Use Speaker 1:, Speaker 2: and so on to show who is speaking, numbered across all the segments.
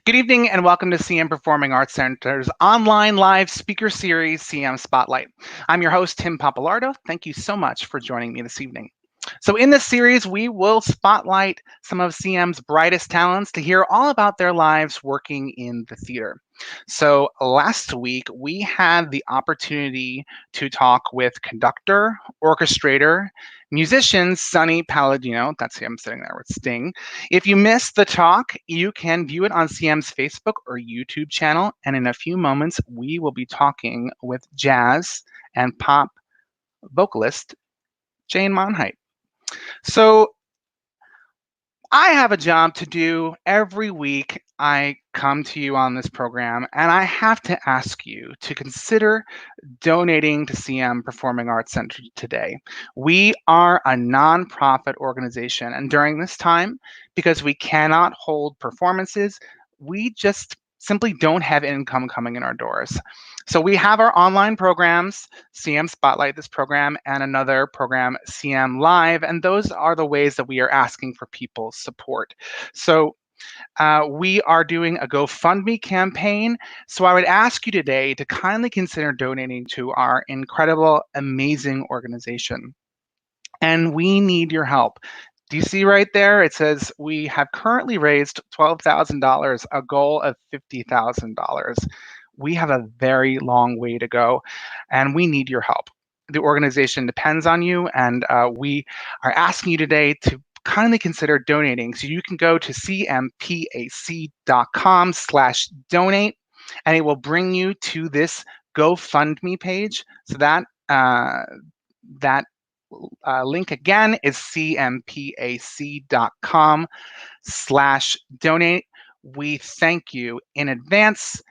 Speaker 1: Good evening and welcome to CM Performing Arts Center's online live speaker series, CM Spotlight. I'm your host, Tim Pappalardo. Thank you so much for joining me this evening. So in this series, we will spotlight some of CM's brightest talents to hear all about their lives working in the theater. So last week, we had the opportunity to talk with conductor, orchestrator, musician Sonny Palladino. That's him sitting there with Sting. If you missed the talk, you can view it on CM's Facebook or YouTube channel. And in a few moments, we will be talking with jazz and pop vocalist Jane Monheit. So I have a job to do every week. I come to you on this program, and I have to ask you to consider donating to CM Performing Arts Center today. We are a nonprofit organization, and during this time, because we cannot hold performances, we just simply don't have income coming in our doors. So we have our online programs, CM Spotlight, this program, and another program, CM Live, and those are the ways that we are asking for people's support. So we are doing a GoFundMe campaign. So I would ask you today to kindly consider donating to our incredible, amazing organization. And we need your help. Do you see right there? It says we have currently raised $12,000, a goal of $50,000. We have a very long way to go, and we need your help. The organization depends on you, and we are asking you today to kindly consider donating. So you can go to cmpac.com/donate, and it will bring you to this GoFundMe page. So that link again is cmpac.com/donate. We thank you in advance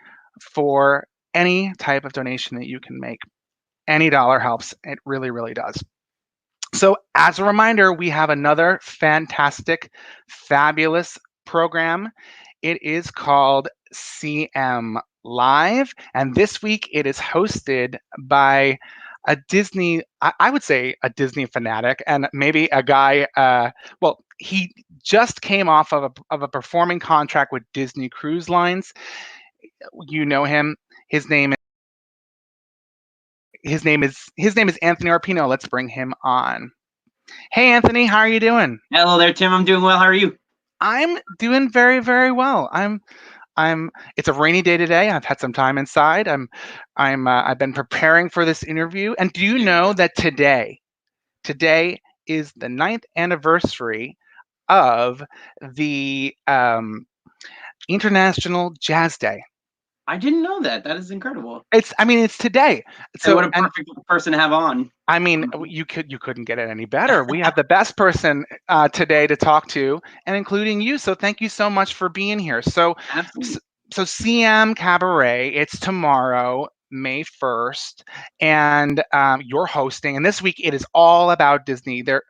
Speaker 1: for any type of donation that you can make. Any dollar helps. It really, really does. So as a reminder, we have another fantastic, fabulous program. It is called CM Live, and this week it is hosted by a Disney, I would say a Disney fanatic, and maybe a guy, well, he just came off of a performing contract with Disney Cruise Lines. You know him. His name is Anthony Arpino. Let's bring him on. Hey, Anthony, how are you doing?
Speaker 2: Hello there, Tim. I'm doing well. How are you?
Speaker 1: I'm doing very, very well. It's a rainy day today. I've had some time inside. I've been preparing for this interview. And do you know that today is the 9th anniversary of the International Jazz Day?
Speaker 2: I didn't know that. That is incredible.
Speaker 1: It's today.
Speaker 2: So what a perfect person to have on.
Speaker 1: I mean, you couldn't get it any better. We have the best person today to talk to, and including you. So thank you so much for being here. So CM Cabaret, it's tomorrow, May 1st, and you're hosting. And this week it is all about Disney. There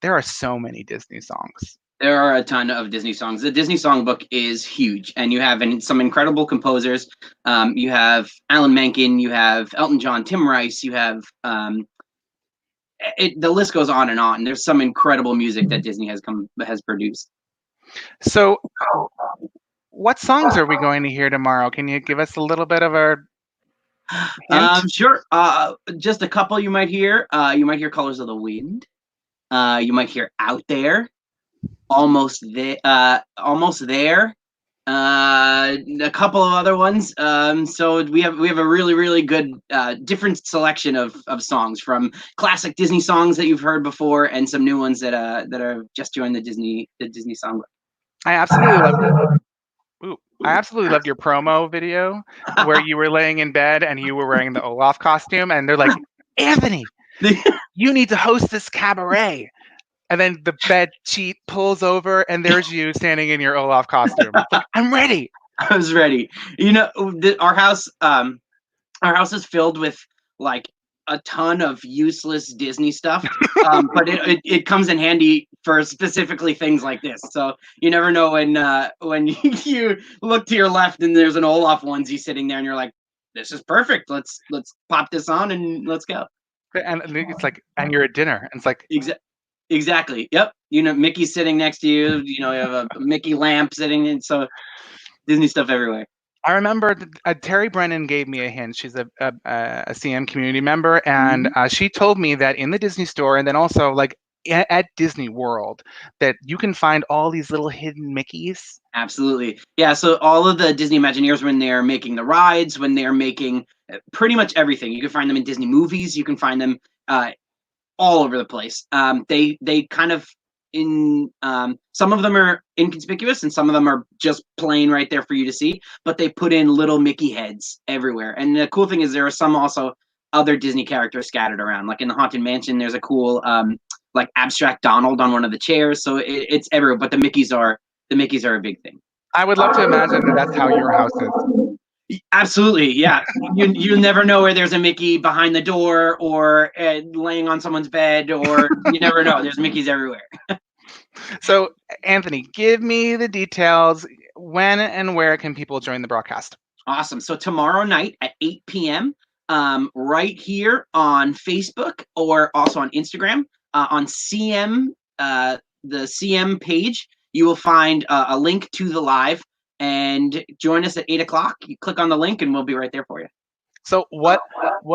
Speaker 1: are so many Disney songs.
Speaker 2: There are a ton of Disney songs. The Disney songbook is huge, and you have some incredible composers. You have Alan Menken, you have Elton John, Tim Rice, you have the list goes on and on. There's some incredible music that Disney has produced.
Speaker 1: So, what songs are we going to hear tomorrow? Can you give us a little bit of a hint?
Speaker 2: Sure. Just a couple you might hear. You might hear Colors of the Wind. You might hear Out There. Almost there. A couple of other ones. So we have a really, really good different selection of songs, from classic Disney songs that you've heard before and some new ones that are just joined the Disney songbook.
Speaker 1: I absolutely loved your promo video where you were laying in bed and you were wearing the Olaf costume, and they're like, Anthony, you need to host this cabaret. And then the bed sheet pulls over, and there's you standing in your Olaf costume. I'm ready.
Speaker 2: I was ready. You know, our house is filled with like a ton of useless Disney stuff, but it comes in handy for specifically things like this. So you never know when you look to your left and there's an Olaf onesie sitting there, and you're like, "This is perfect. Let's pop this on and let's go."
Speaker 1: And it's like, and you're at dinner, and it's like,
Speaker 2: Exactly. Yep. You know, Mickey's sitting next to you. You know, you have a Mickey lamp sitting in. So Disney stuff everywhere.
Speaker 1: I remember Terry Brennan gave me a hint. She's a CM community member, and she told me that in the Disney store, and then also like at Disney World, that you can find all these little hidden Mickeys.
Speaker 2: Absolutely. Yeah. So all of the Disney Imagineers, when they're making the rides, when they're making pretty much everything, you can find them in Disney movies. You can find them all over the place. They kind of some of them are inconspicuous and some of them are just plain right there for you to see, but they put in little Mickey heads everywhere. And the cool thing is there are some also other Disney characters scattered around. Like in the Haunted Mansion, there's a cool like abstract Donald on one of the chairs. So it's everywhere, but the Mickeys are a big thing.
Speaker 1: I would love to imagine that that's how your house is.
Speaker 2: Absolutely, yeah. You never know where there's a Mickey behind the door or laying on someone's bed, or you never know. There's Mickeys everywhere.
Speaker 1: So, Anthony, give me the details. When and where can people join the broadcast?
Speaker 2: Awesome. So tomorrow night at 8 p.m., right here on Facebook or also on Instagram, on CM, the CM page, you will find a link to the live. And join us at 8 o'clock. You click on the link and we'll be right there for you.
Speaker 1: So what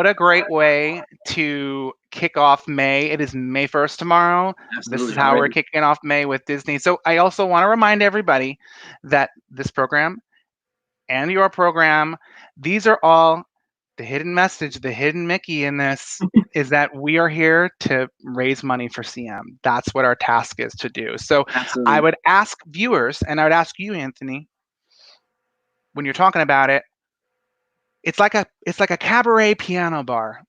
Speaker 1: a great way to kick off May. It is May 1st tomorrow.
Speaker 2: Absolutely.
Speaker 1: This is how we're kicking off May with Disney. So I also want to remind everybody that this program and your program, these are all the hidden message, the hidden Mickey in this is that we are here to raise money for CM. That's what our task is to do. So absolutely. I would ask viewers, and I would ask you, Anthony, when you're talking about it, it's like a cabaret piano bar.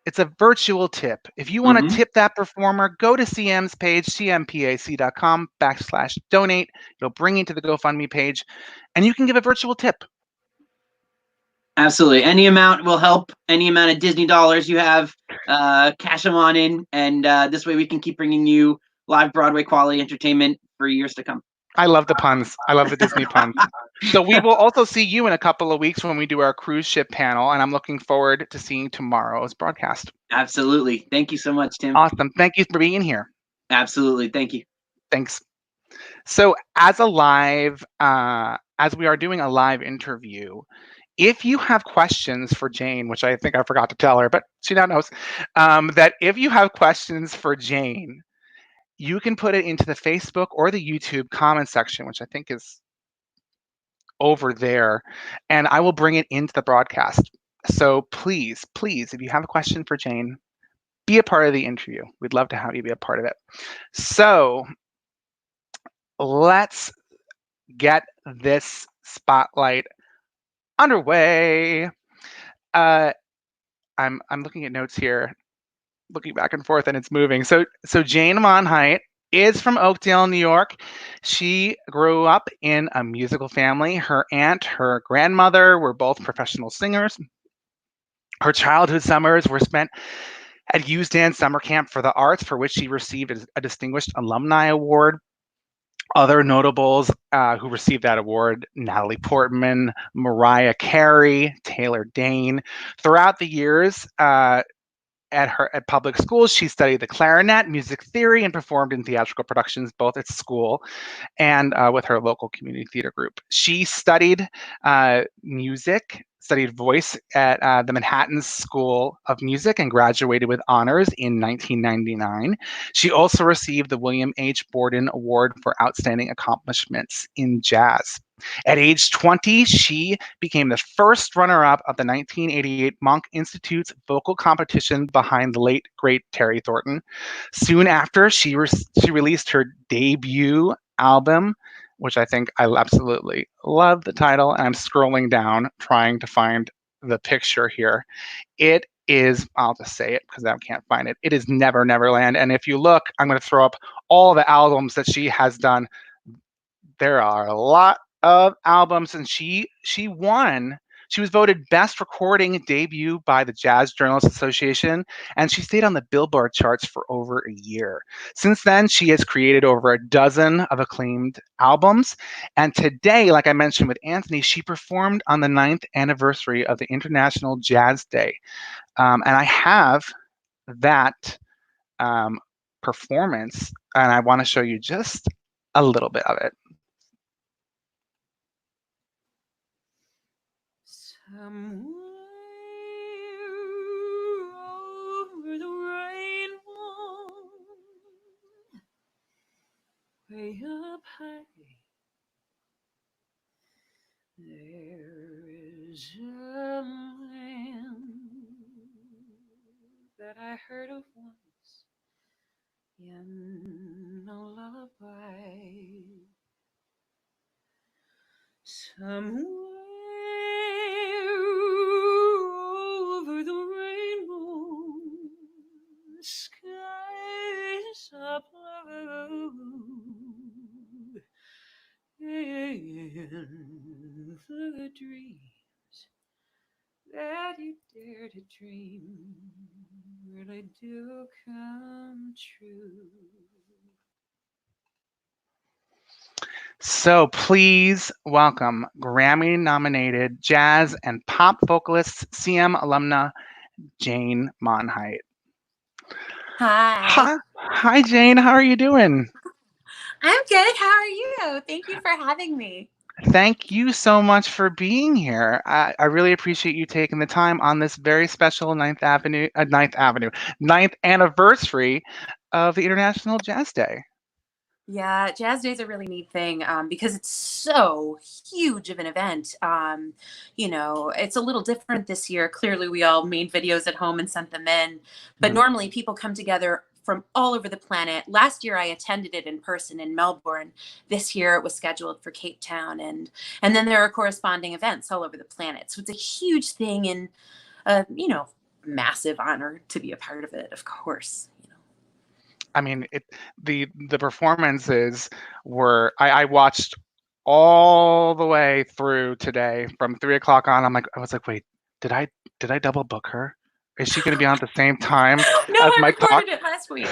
Speaker 1: It's a virtual tip. If you want to tip that performer, go to CM's page, cmpac.com/donate. You'll bring it to the GoFundMe page, and you can give a virtual tip.
Speaker 2: Absolutely. Any amount will help. Any amount of Disney dollars you have, cash them on in, and this way we can keep bringing you live Broadway quality entertainment for years to come.
Speaker 1: I love the puns. I love the Disney puns. So we will also see you in a couple of weeks when we do our cruise ship panel, and I'm looking forward to seeing tomorrow's broadcast.
Speaker 2: Absolutely. Thank you so much, Tim.
Speaker 1: Awesome. Thank you for being here.
Speaker 2: Absolutely. Thank you.
Speaker 1: Thanks. So as we are doing a live interview, if you have questions for Jane, which I think I forgot to tell her, but she now knows, that if you have questions for Jane, you can put it into the Facebook or the YouTube comment section, which I think is over there, and I will bring it into the broadcast. So please, if you have a question for Jane, be a part of the interview. We'd love to have you be a part of it. So let's get this spotlight underway. I'm looking at notes here, looking back and forth, and it's moving. So Jane Monheit is from Oakdale, New York. She grew up in a musical family. Her aunt, her grandmother were both professional singers. Her childhood summers were spent at USDAN Summer Camp for the Arts, for which she received a distinguished alumni award. Other notables who received that award: Natalie Portman, Mariah Carey, Taylor Dane. Throughout the years at public schools, she studied the clarinet, music theory, and performed in theatrical productions both at school and with her local community theater group. She studied music, studied voice at the Manhattan School of Music, and graduated with honors in 1999. She also received the William H. Borden Award for Outstanding Accomplishments in Jazz. At age 20, she became the first runner-up of the 1988 Monk Institute's vocal competition behind the late, great Terry Thornton. Soon after, she released her debut album, which I think I absolutely love the title, and I'm scrolling down trying to find the picture here. It is, I'll just say it because I can't find it. It is Never Neverland, and if you look, I'm going to throw up all the albums that she has done. There are a lot of albums, and she won. She was voted best recording debut by the Jazz Journalists Association, and she stayed on the Billboard charts for over a year. Since then, she has created over a dozen of acclaimed albums, and today, like I mentioned with Anthony, she performed on the 9th anniversary of the International Jazz Day, and I have that performance, and I want to show you just a little bit of it.
Speaker 3: over the rainbow, way up high, there is a land that I heard of once in a lullaby. Somewhere over the rainbow, the skies are blue, and the dreams that you dare to dream really do come true.
Speaker 1: So please welcome Grammy-nominated jazz and pop vocalist, CM alumna, Jane Monheit.
Speaker 3: Hi.
Speaker 1: Hi, Jane. How are you doing?
Speaker 3: I'm good. How are you? Thank you for having me.
Speaker 1: Thank you so much for being here. I really appreciate you taking the time on this very special Ninth anniversary of the International Jazz Day.
Speaker 3: Yeah, Jazz Day is a really neat thing because it's so huge of an event. It's a little different this year. Clearly, we all made videos at home and sent them in. But normally people come together from all over the planet. Last year, I attended it in person in Melbourne. This year, it was scheduled for Cape Town. And then there are corresponding events all over the planet. So it's a huge thing and, massive honor to be a part of it, of course.
Speaker 1: I mean, the performances were. I watched all the way through today from 3 o'clock on. I was like, wait, did I double book her? Is she going to be on at the same time
Speaker 3: No,
Speaker 1: as
Speaker 3: I
Speaker 1: my talk?
Speaker 3: recorded it last week.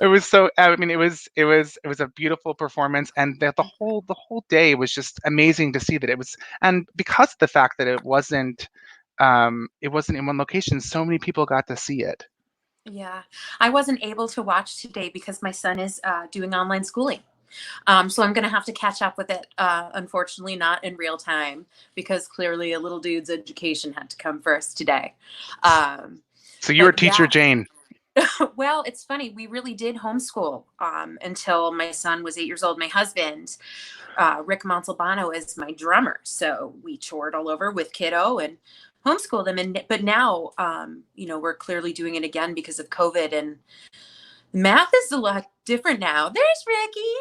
Speaker 1: It was so. I mean, it was a beautiful performance, and the whole day was just amazing to see that it was. And because of the fact that it wasn't in one location, so many people got to see it.
Speaker 3: Yeah, I wasn't able to watch today because my son is doing online schooling. So I'm going to have to catch up with it, unfortunately, not in real time, because clearly a little dude's education had to come first today.
Speaker 1: So you were teacher Jane.
Speaker 3: Well, it's funny. We really did homeschool until my son was 8 years old. My husband, Rick Montalbano, is my drummer. So we toured all over with kiddo and homeschooled him. But now, we're clearly doing it again because of COVID, and math is a lot different now. There's Ricky.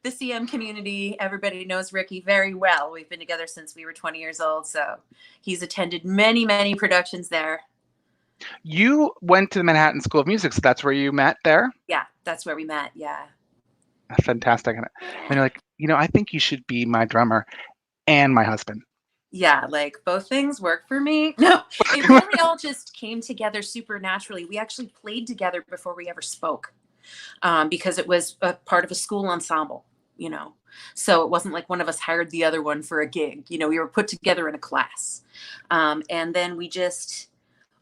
Speaker 3: The CM community, everybody knows Ricky very well. We've been together since we were 20 years old. So he's attended many, many productions there.
Speaker 1: You went to the Manhattan School of Music, so that's where you met there?
Speaker 3: Yeah, that's where we met. Yeah.
Speaker 1: Fantastic. And you're like, I think you should be my drummer and my husband.
Speaker 3: Yeah, like both things work for me. No, it really all just came together supernaturally. We actually played together before we ever spoke because it was a part of a school ensemble, So it wasn't like one of us hired the other one for a gig. We were put together in a class. And then we just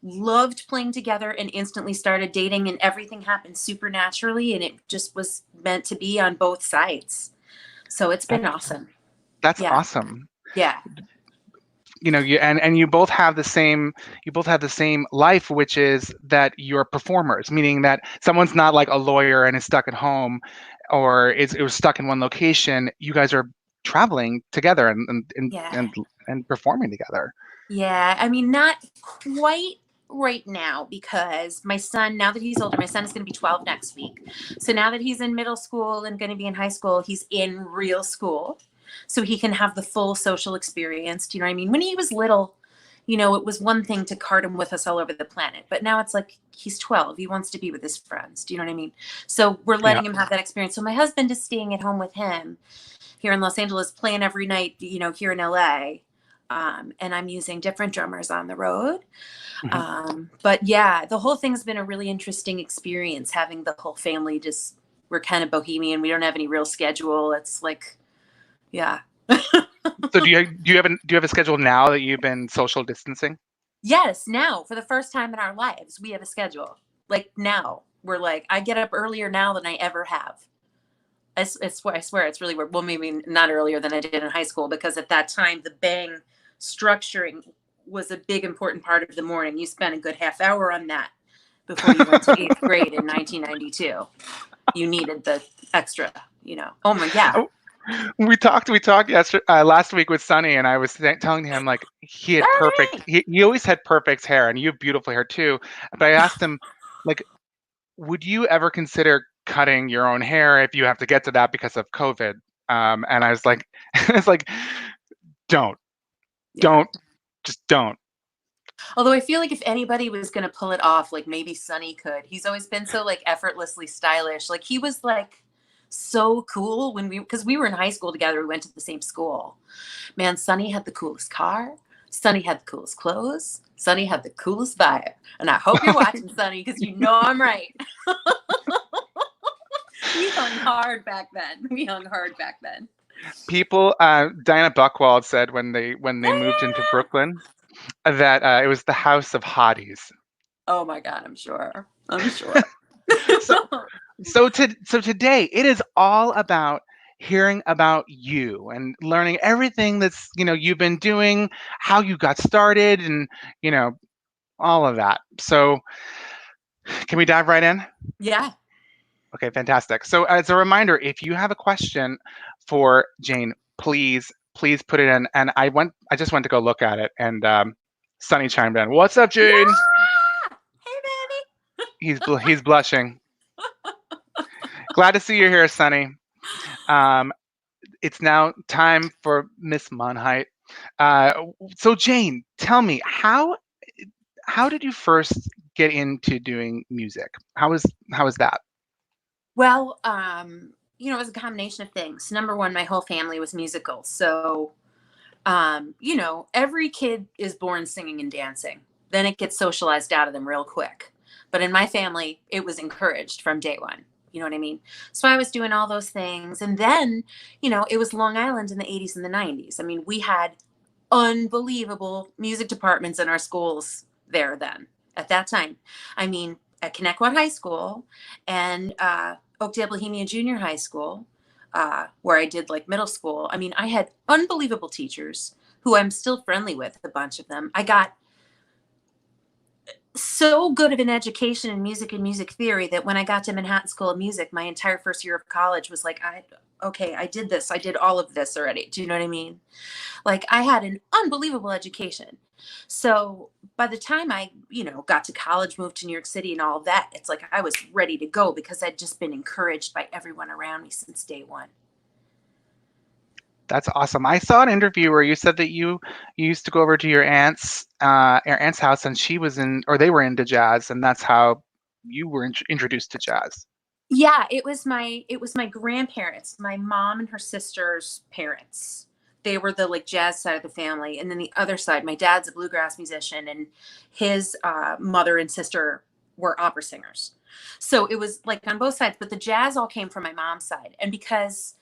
Speaker 3: loved playing together and instantly started dating, and everything happened supernaturally, and it just was meant to be on both sides. So it's been awesome.
Speaker 1: That's awesome.
Speaker 3: Yeah.
Speaker 1: You both have the same life, which is that you're performers, meaning that someone's not like a lawyer and is stuck at home or is stuck in one location. You guys are traveling together and performing together.
Speaker 3: Yeah, I mean, not quite right now because my son, now that he's older, my son is going to be 12 next week. So now that he's in middle school and going to be in high school, he's in real school. So he can have the full social experience. Do you know what I mean? When he was little, it was one thing to cart him with us all over the planet. But now it's like he's 12. He wants to be with his friends. Do you know what I mean? So we're letting him have that experience. So my husband is staying at home with him here in Los Angeles, playing every night, here in LA. And I'm using different drummers on the road. Mm-hmm. But yeah, the whole thing's been a really interesting experience, having the whole family we're kind of bohemian. We don't have any real schedule. It's like, yeah.
Speaker 1: So do you have a schedule now that you've been social distancing?
Speaker 3: Yes. Now, for the first time in our lives, we have a schedule. Like now, we're like, I get up earlier now than I ever have. I swear it's really weird. Well, maybe not earlier than I did in high school, because at that time the bang structuring was a big important part of the morning. You spent a good half hour on that before you went to 8th grade in 1992. You needed the extra, Oh my God.
Speaker 1: We talked yesterday, last week with Sonny, and I was telling him like he had perfect. He always had perfect hair, and you have beautiful hair too. But I asked him, like, would you ever consider cutting your own hair if you have to get to that because of COVID? And I was like, don't, just don't.
Speaker 3: Although I feel like if anybody was going to pull it off, like maybe Sonny could. He's always been so like effortlessly stylish. Like he was like so cool because we were in high school together. We went to the same school. Man, Sonny had the coolest car. Sonny had the coolest clothes. Sonny had the coolest vibe. And I hope you're watching, Sonny, because I'm right. We hung hard back then.
Speaker 1: People, Diana Buchwald said when they moved into Brooklyn that it was the house of hotties.
Speaker 3: Oh my God, I'm sure.
Speaker 1: So today it is all about hearing about you and learning everything that's you've been doing, how you got started, and all of that. So can we dive right in?
Speaker 3: Yeah.
Speaker 1: Okay, fantastic. So as a reminder, if you have a question for Jane, please put it in. And I just went to go look at it, and Sonny chimed in. What's up, Jane?
Speaker 3: Yeah! Hey,
Speaker 1: baby. He's blushing. Glad to see you here, Sonny. It's now time for Miss Monheit. So Jane, tell me, how did you first get into doing music? How was that?
Speaker 3: Well, it was a combination of things. Number one, my whole family was musical. So, every kid is born singing and dancing. Then it gets socialized out of them real quick. But in my family, it was encouraged from day one. You know what I mean? So I was doing all those things. And then, it was Long Island in the 80s and the 90s. I mean, we had unbelievable music departments in our schools there then, at that time. I mean, at Connecticut High School and Oakdale Bohemia Junior High School, where I did like middle school. I mean, I had unbelievable teachers who I'm still friendly with, a bunch of them. I got so good of an education in music and music theory that when I got to Manhattan School of Music, my entire first year of college was like, I did this. I did all of this already. Do you know what I mean? Like I had an unbelievable education. So by the time I, got to college, moved to New York City and all of that, it's like I was ready to go because I'd just been encouraged by everyone around me since day one.
Speaker 1: That's awesome. I saw an interview where you said that you used to go over to your aunt's house, and they were into jazz, and that's how you were introduced to jazz.
Speaker 3: Yeah, it was my grandparents, my mom and her sister's parents. They were the like jazz side of the family, and then the other side, my dad's a bluegrass musician, and his mother and sister were opera singers. So it was like on both sides, but the jazz all came from my mom's side, and because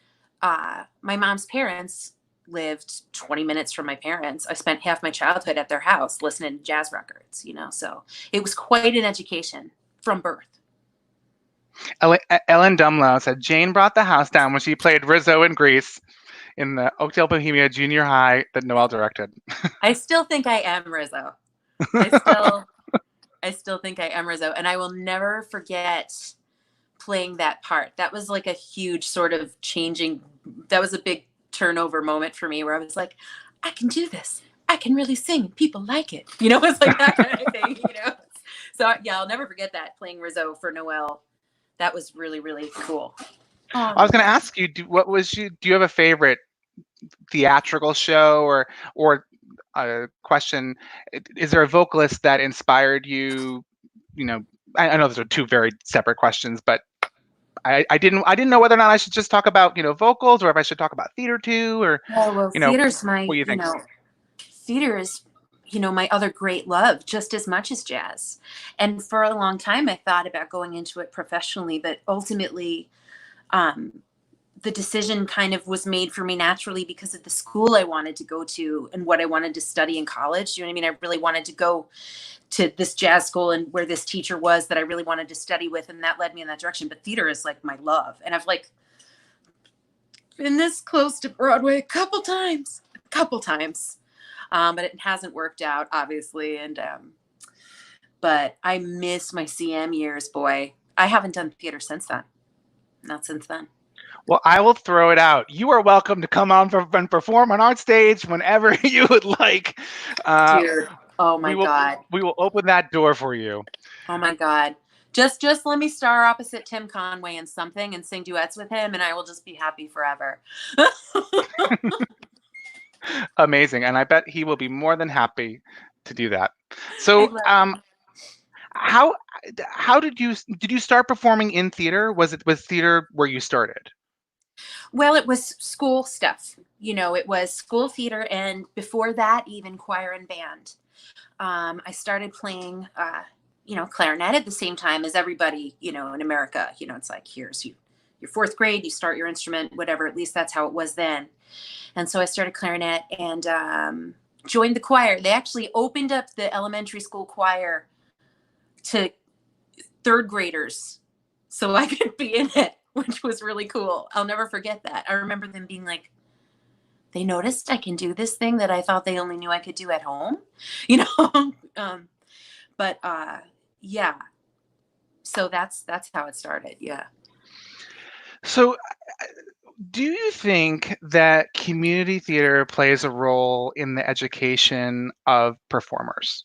Speaker 3: my mom's parents lived 20 minutes from my parents, I spent half my childhood at their house listening to jazz records, so it was quite an education from birth.
Speaker 1: Ellen Dumlao said Jane brought the house down when she played Rizzo in Grease in the Oakdale Bohemia Junior High that Noel directed.
Speaker 3: I still think I am Rizzo. I still think I am Rizzo, and I will never forget playing that part. That was like a huge sort of that was a big turnover moment for me where I was like, I can do this. I can really sing and people like it. It was like that kind of thing, So yeah, I'll never forget that, playing Rizzo for Noel. That was really, really cool.
Speaker 1: I was going to ask you, do you have a favorite theatrical show or a question? Is there a vocalist that inspired you? I know those are two very separate questions, but I didn't know whether or not I should just talk about vocals or if I should talk about theater too, or
Speaker 3: theater's my
Speaker 1: what do you think?
Speaker 3: Theater is my other great love, just as much as jazz. And for a long time I thought about going into it professionally, but ultimately the decision kind of was made for me naturally because of the school I wanted to go to and what I wanted to study in college. You know what I mean? I really wanted to go to this jazz school and where this teacher was that I really wanted to study with, and that led me in that direction. But theater is like my love, and I've like been this close to Broadway a couple times, but it hasn't worked out, obviously. And but I miss my CM years, boy. I haven't done theater since then. Not since then.
Speaker 1: Well, I will throw it out. You are welcome to come on and perform on our stage whenever you would like.
Speaker 3: Dear, oh my God.
Speaker 1: We will open that door for you.
Speaker 3: Oh my God. Just let me star opposite Tim Conway in something and sing duets with him, and I will just be happy forever.
Speaker 1: Amazing. And I bet he will be more than happy to do that. So how did you start performing in theater? Was theater where you started?
Speaker 3: Well, it was school stuff. It was school theater, and before that, even choir and band. I started playing, clarinet at the same time as everybody, in America. It's like, here's your fourth grade, you start your instrument, whatever. At least that's how it was then. And so I started clarinet and joined the choir. They actually opened up the elementary school choir to third graders so I could be in it, which was really cool. I'll never forget that. I remember them being like, they noticed I can do this thing that I thought they only knew I could do at home, but yeah. So that's how it started. Yeah.
Speaker 1: So do you think that community theater plays a role in the education of performers?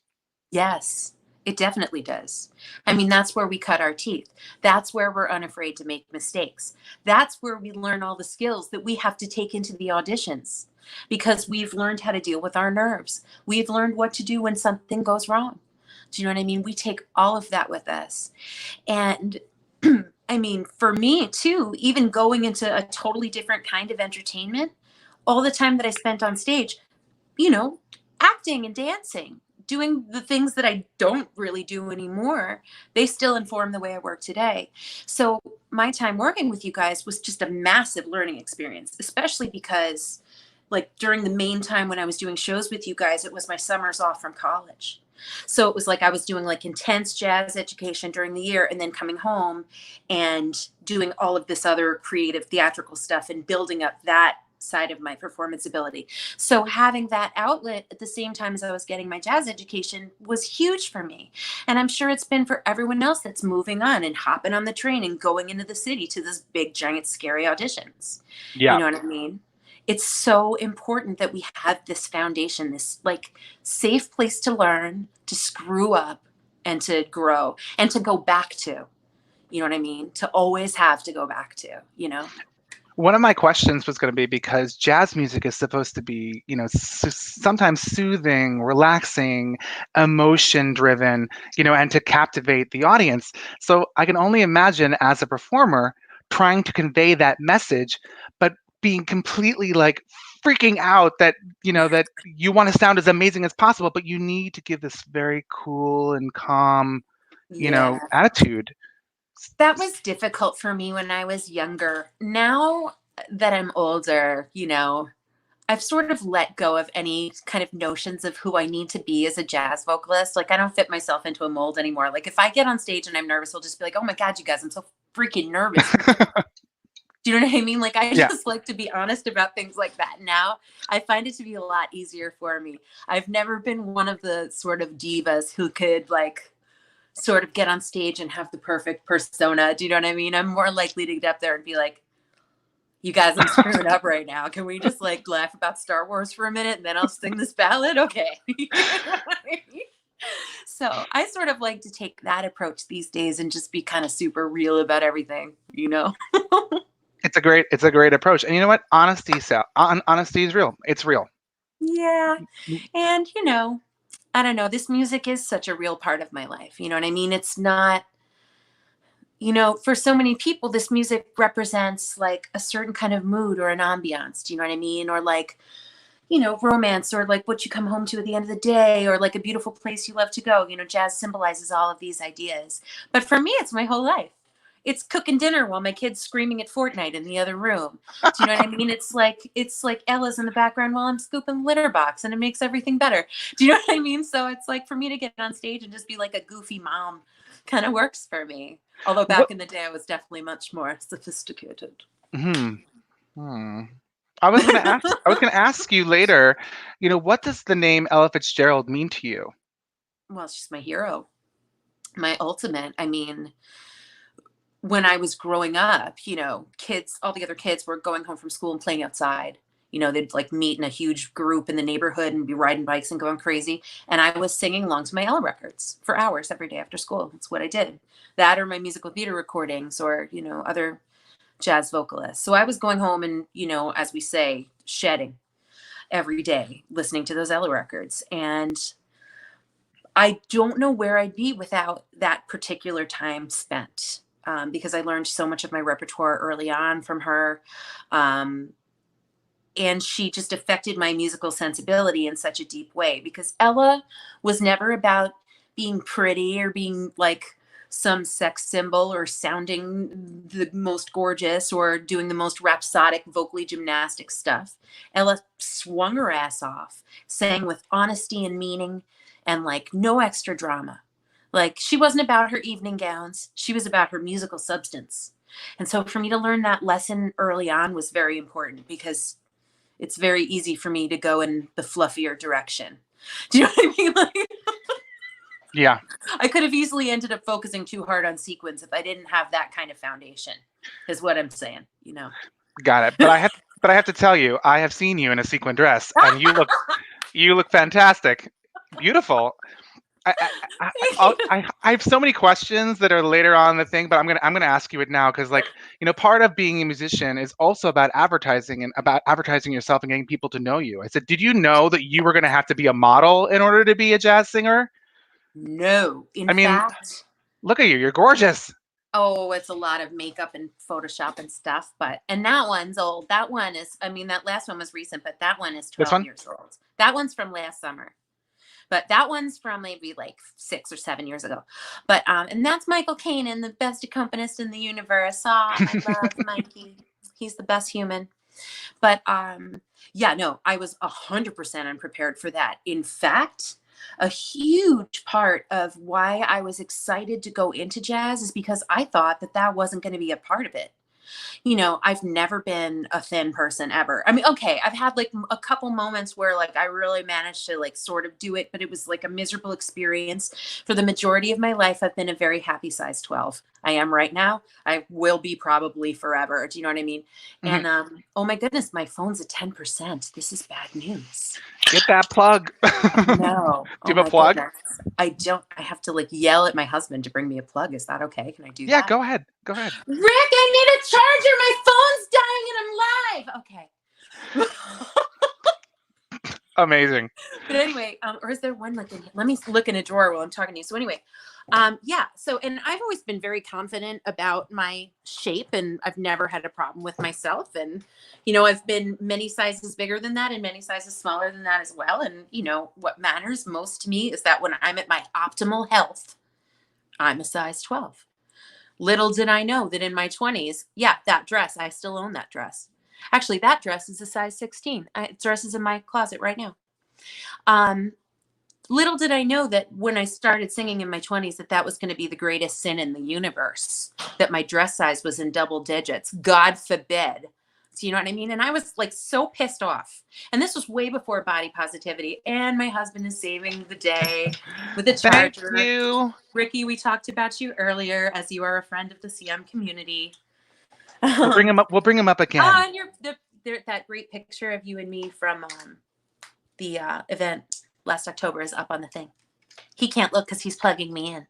Speaker 3: Yes. It definitely does. I mean, that's where we cut our teeth. That's where we're unafraid to make mistakes. That's where we learn all the skills that we have to take into the auditions, because we've learned how to deal with our nerves. We've learned what to do when something goes wrong. Do you know what I mean? We take all of that with us. And I mean, for me too, even going into a totally different kind of entertainment, all the time that I spent on stage, acting and dancing, doing the things that I don't really do anymore, they still inform the way I work today. So my time working with you guys was just a massive learning experience, especially because like during the main time when I was doing shows with you guys, it was my summers off from college. So it was like I was doing like intense jazz education during the year and then coming home and doing all of this other creative theatrical stuff and building up that side of my performance ability. So having that outlet at the same time as I was getting my jazz education was huge for me. And I'm sure it's been for everyone else that's moving on and hopping on the train and going into the city to this big, giant, scary auditions.
Speaker 1: Yeah.
Speaker 3: You know what I mean? It's so important that we have this foundation, this like safe place to learn, to screw up and to grow and to go back to, you know what I mean? To always have to go back to, One
Speaker 1: of my questions was going to be, because jazz music is supposed to be, sometimes soothing, relaxing, emotion driven, and to captivate the audience. So I can only imagine as a performer trying to convey that message, but being completely like freaking out that, that you want to sound as amazing as possible, but you need to give this very cool and calm, attitude.
Speaker 3: That was difficult for me when I was younger. Now that I'm older, I've sort of let go of any kind of notions of who I need to be as a jazz vocalist. Like I don't fit myself into a mold anymore. Like if I get on stage and I'm nervous, I'll just be like, oh my God, you guys, I'm so freaking nervous. Do you know what I mean? Like I just like to be honest about things like that. Now I find it to be a lot easier for me. I've never been one of the sort of divas who could like sort of get on stage and have the perfect persona. Do you know what I mean? I'm more likely to get up there and be like, you guys, I'm screwed up right now. Can we just like laugh about Star Wars for a minute and then I'll sing this ballad? Okay. So I sort of like to take that approach these days and just be kind of super real about everything,
Speaker 1: It's a great approach. And you know what? Honesty is real. It's real.
Speaker 3: Yeah. And I don't know, this music is such a real part of my life. You know what I mean? It's not, for so many people, this music represents like a certain kind of mood or an ambiance. Do you know what I mean? Or like, romance, or like what you come home to at the end of the day, or like a beautiful place you love to go. Jazz symbolizes all of these ideas. But for me, it's my whole life. It's cooking dinner while my kid's screaming at Fortnite in the other room. Do you know what I mean? It's like Ella's in the background while I'm scooping litter box, and it makes everything better. Do you know what I mean? So it's like for me to get on stage and just be like a goofy mom kind of works for me. Although back in the day, I was definitely much more sophisticated.
Speaker 1: Mm-hmm. Hmm. I was going to ask. I was going to ask you later. What does the name Ella Fitzgerald mean to you?
Speaker 3: Well, she's my hero, my ultimate. I mean, when I was growing up, kids, all the other kids were going home from school and playing outside. They'd like meet in a huge group in the neighborhood and be riding bikes and going crazy. And I was singing along to my Ella records for hours every day after school. That's what I did. That or my musical theater recordings or, other jazz vocalists. So I was going home and, as we say, shedding every day, listening to those Ella records. And I don't know where I'd be without that particular time spent. Because I learned so much of my repertoire early on from her. And she just affected my musical sensibility in such a deep way, because Ella was never about being pretty or being like some sex symbol or sounding the most gorgeous or doing the most rhapsodic vocally gymnastic stuff. Ella swung her ass off, sang with honesty and meaning and like no extra drama. Like she wasn't about her evening gowns. She was about her musical substance. And so for me to learn that lesson early on was very important, because it's very easy for me to go in the fluffier direction. Do you know what I mean? Like,
Speaker 1: yeah.
Speaker 3: I could have easily ended up focusing too hard on sequins if I didn't have that kind of foundation, is what I'm saying,
Speaker 1: Got it. But I have to tell you, I have seen you in a sequin dress and you look fantastic. Beautiful. I have so many questions that are later on in the thing, but I'm gonna ask you it now, because part of being a musician is also about advertising and about advertising yourself and getting people to know you. I said, did you know that you were gonna have to be a model in order to be a jazz singer?
Speaker 3: No. In fact,
Speaker 1: look at you. You're gorgeous.
Speaker 3: Oh, it's a lot of makeup and Photoshop and stuff, and that one's old. That one is, that last one was recent, but that one is 12 years old. That one's from last summer. But that one's from maybe like 6 or 7 years ago. But and that's Michael Kanan, the best accompanist in the universe. I love Mikey. He's the best human. But yeah, no, I was 100% unprepared for that. In fact, a huge part of why I was excited to go into jazz is because I thought that wasn't going to be a part of it. I've never been a thin person ever. Okay, I've had like a couple moments where like I really managed to like sort of do it, but it was like a miserable experience. For the majority of my life, I've been a very happy size 12. I am right now. I will be probably forever. Do you know what I mean? Mm-hmm. And oh my goodness, my phone's at 10%. This is bad news.
Speaker 1: Get that plug.
Speaker 3: No.
Speaker 1: Do you have a plug?
Speaker 3: Goodness. I don't. I have to like yell at my husband to bring me a plug. Is that okay? Can I do that?
Speaker 1: Yeah, go ahead. Rick,
Speaker 3: I need a charger. My phone's dying and I'm live. Okay.
Speaker 1: Amazing.
Speaker 3: But anyway, or is there one like let me look in a drawer while I'm talking to you. So anyway, yeah. So, and I've always been very confident about my shape, and I've never had a problem with myself. And, I've been many sizes bigger than that and many sizes smaller than that as well. And, what matters most to me is that when I'm at my optimal health, I'm a size 12. Little did I know that in my 20s, yeah, that dress, I still own that dress. Actually, that dress is a size 16. Dress is in my closet right now. Little did I know that when I started singing in my 20s, that was going to be the greatest sin in the universe, that my dress size was in double digits. God forbid. So you know what I mean? And I was like so pissed off. And this was way before body positivity. And my husband is saving the day with a charger.
Speaker 1: Thank you.
Speaker 3: Ricky, we talked about you earlier, as you are a friend of the CM community.
Speaker 1: We'll bring him up. We'll bring him up again.
Speaker 3: And that great picture of you and me from the event last October is up on the thing. He can't look because he's plugging me in.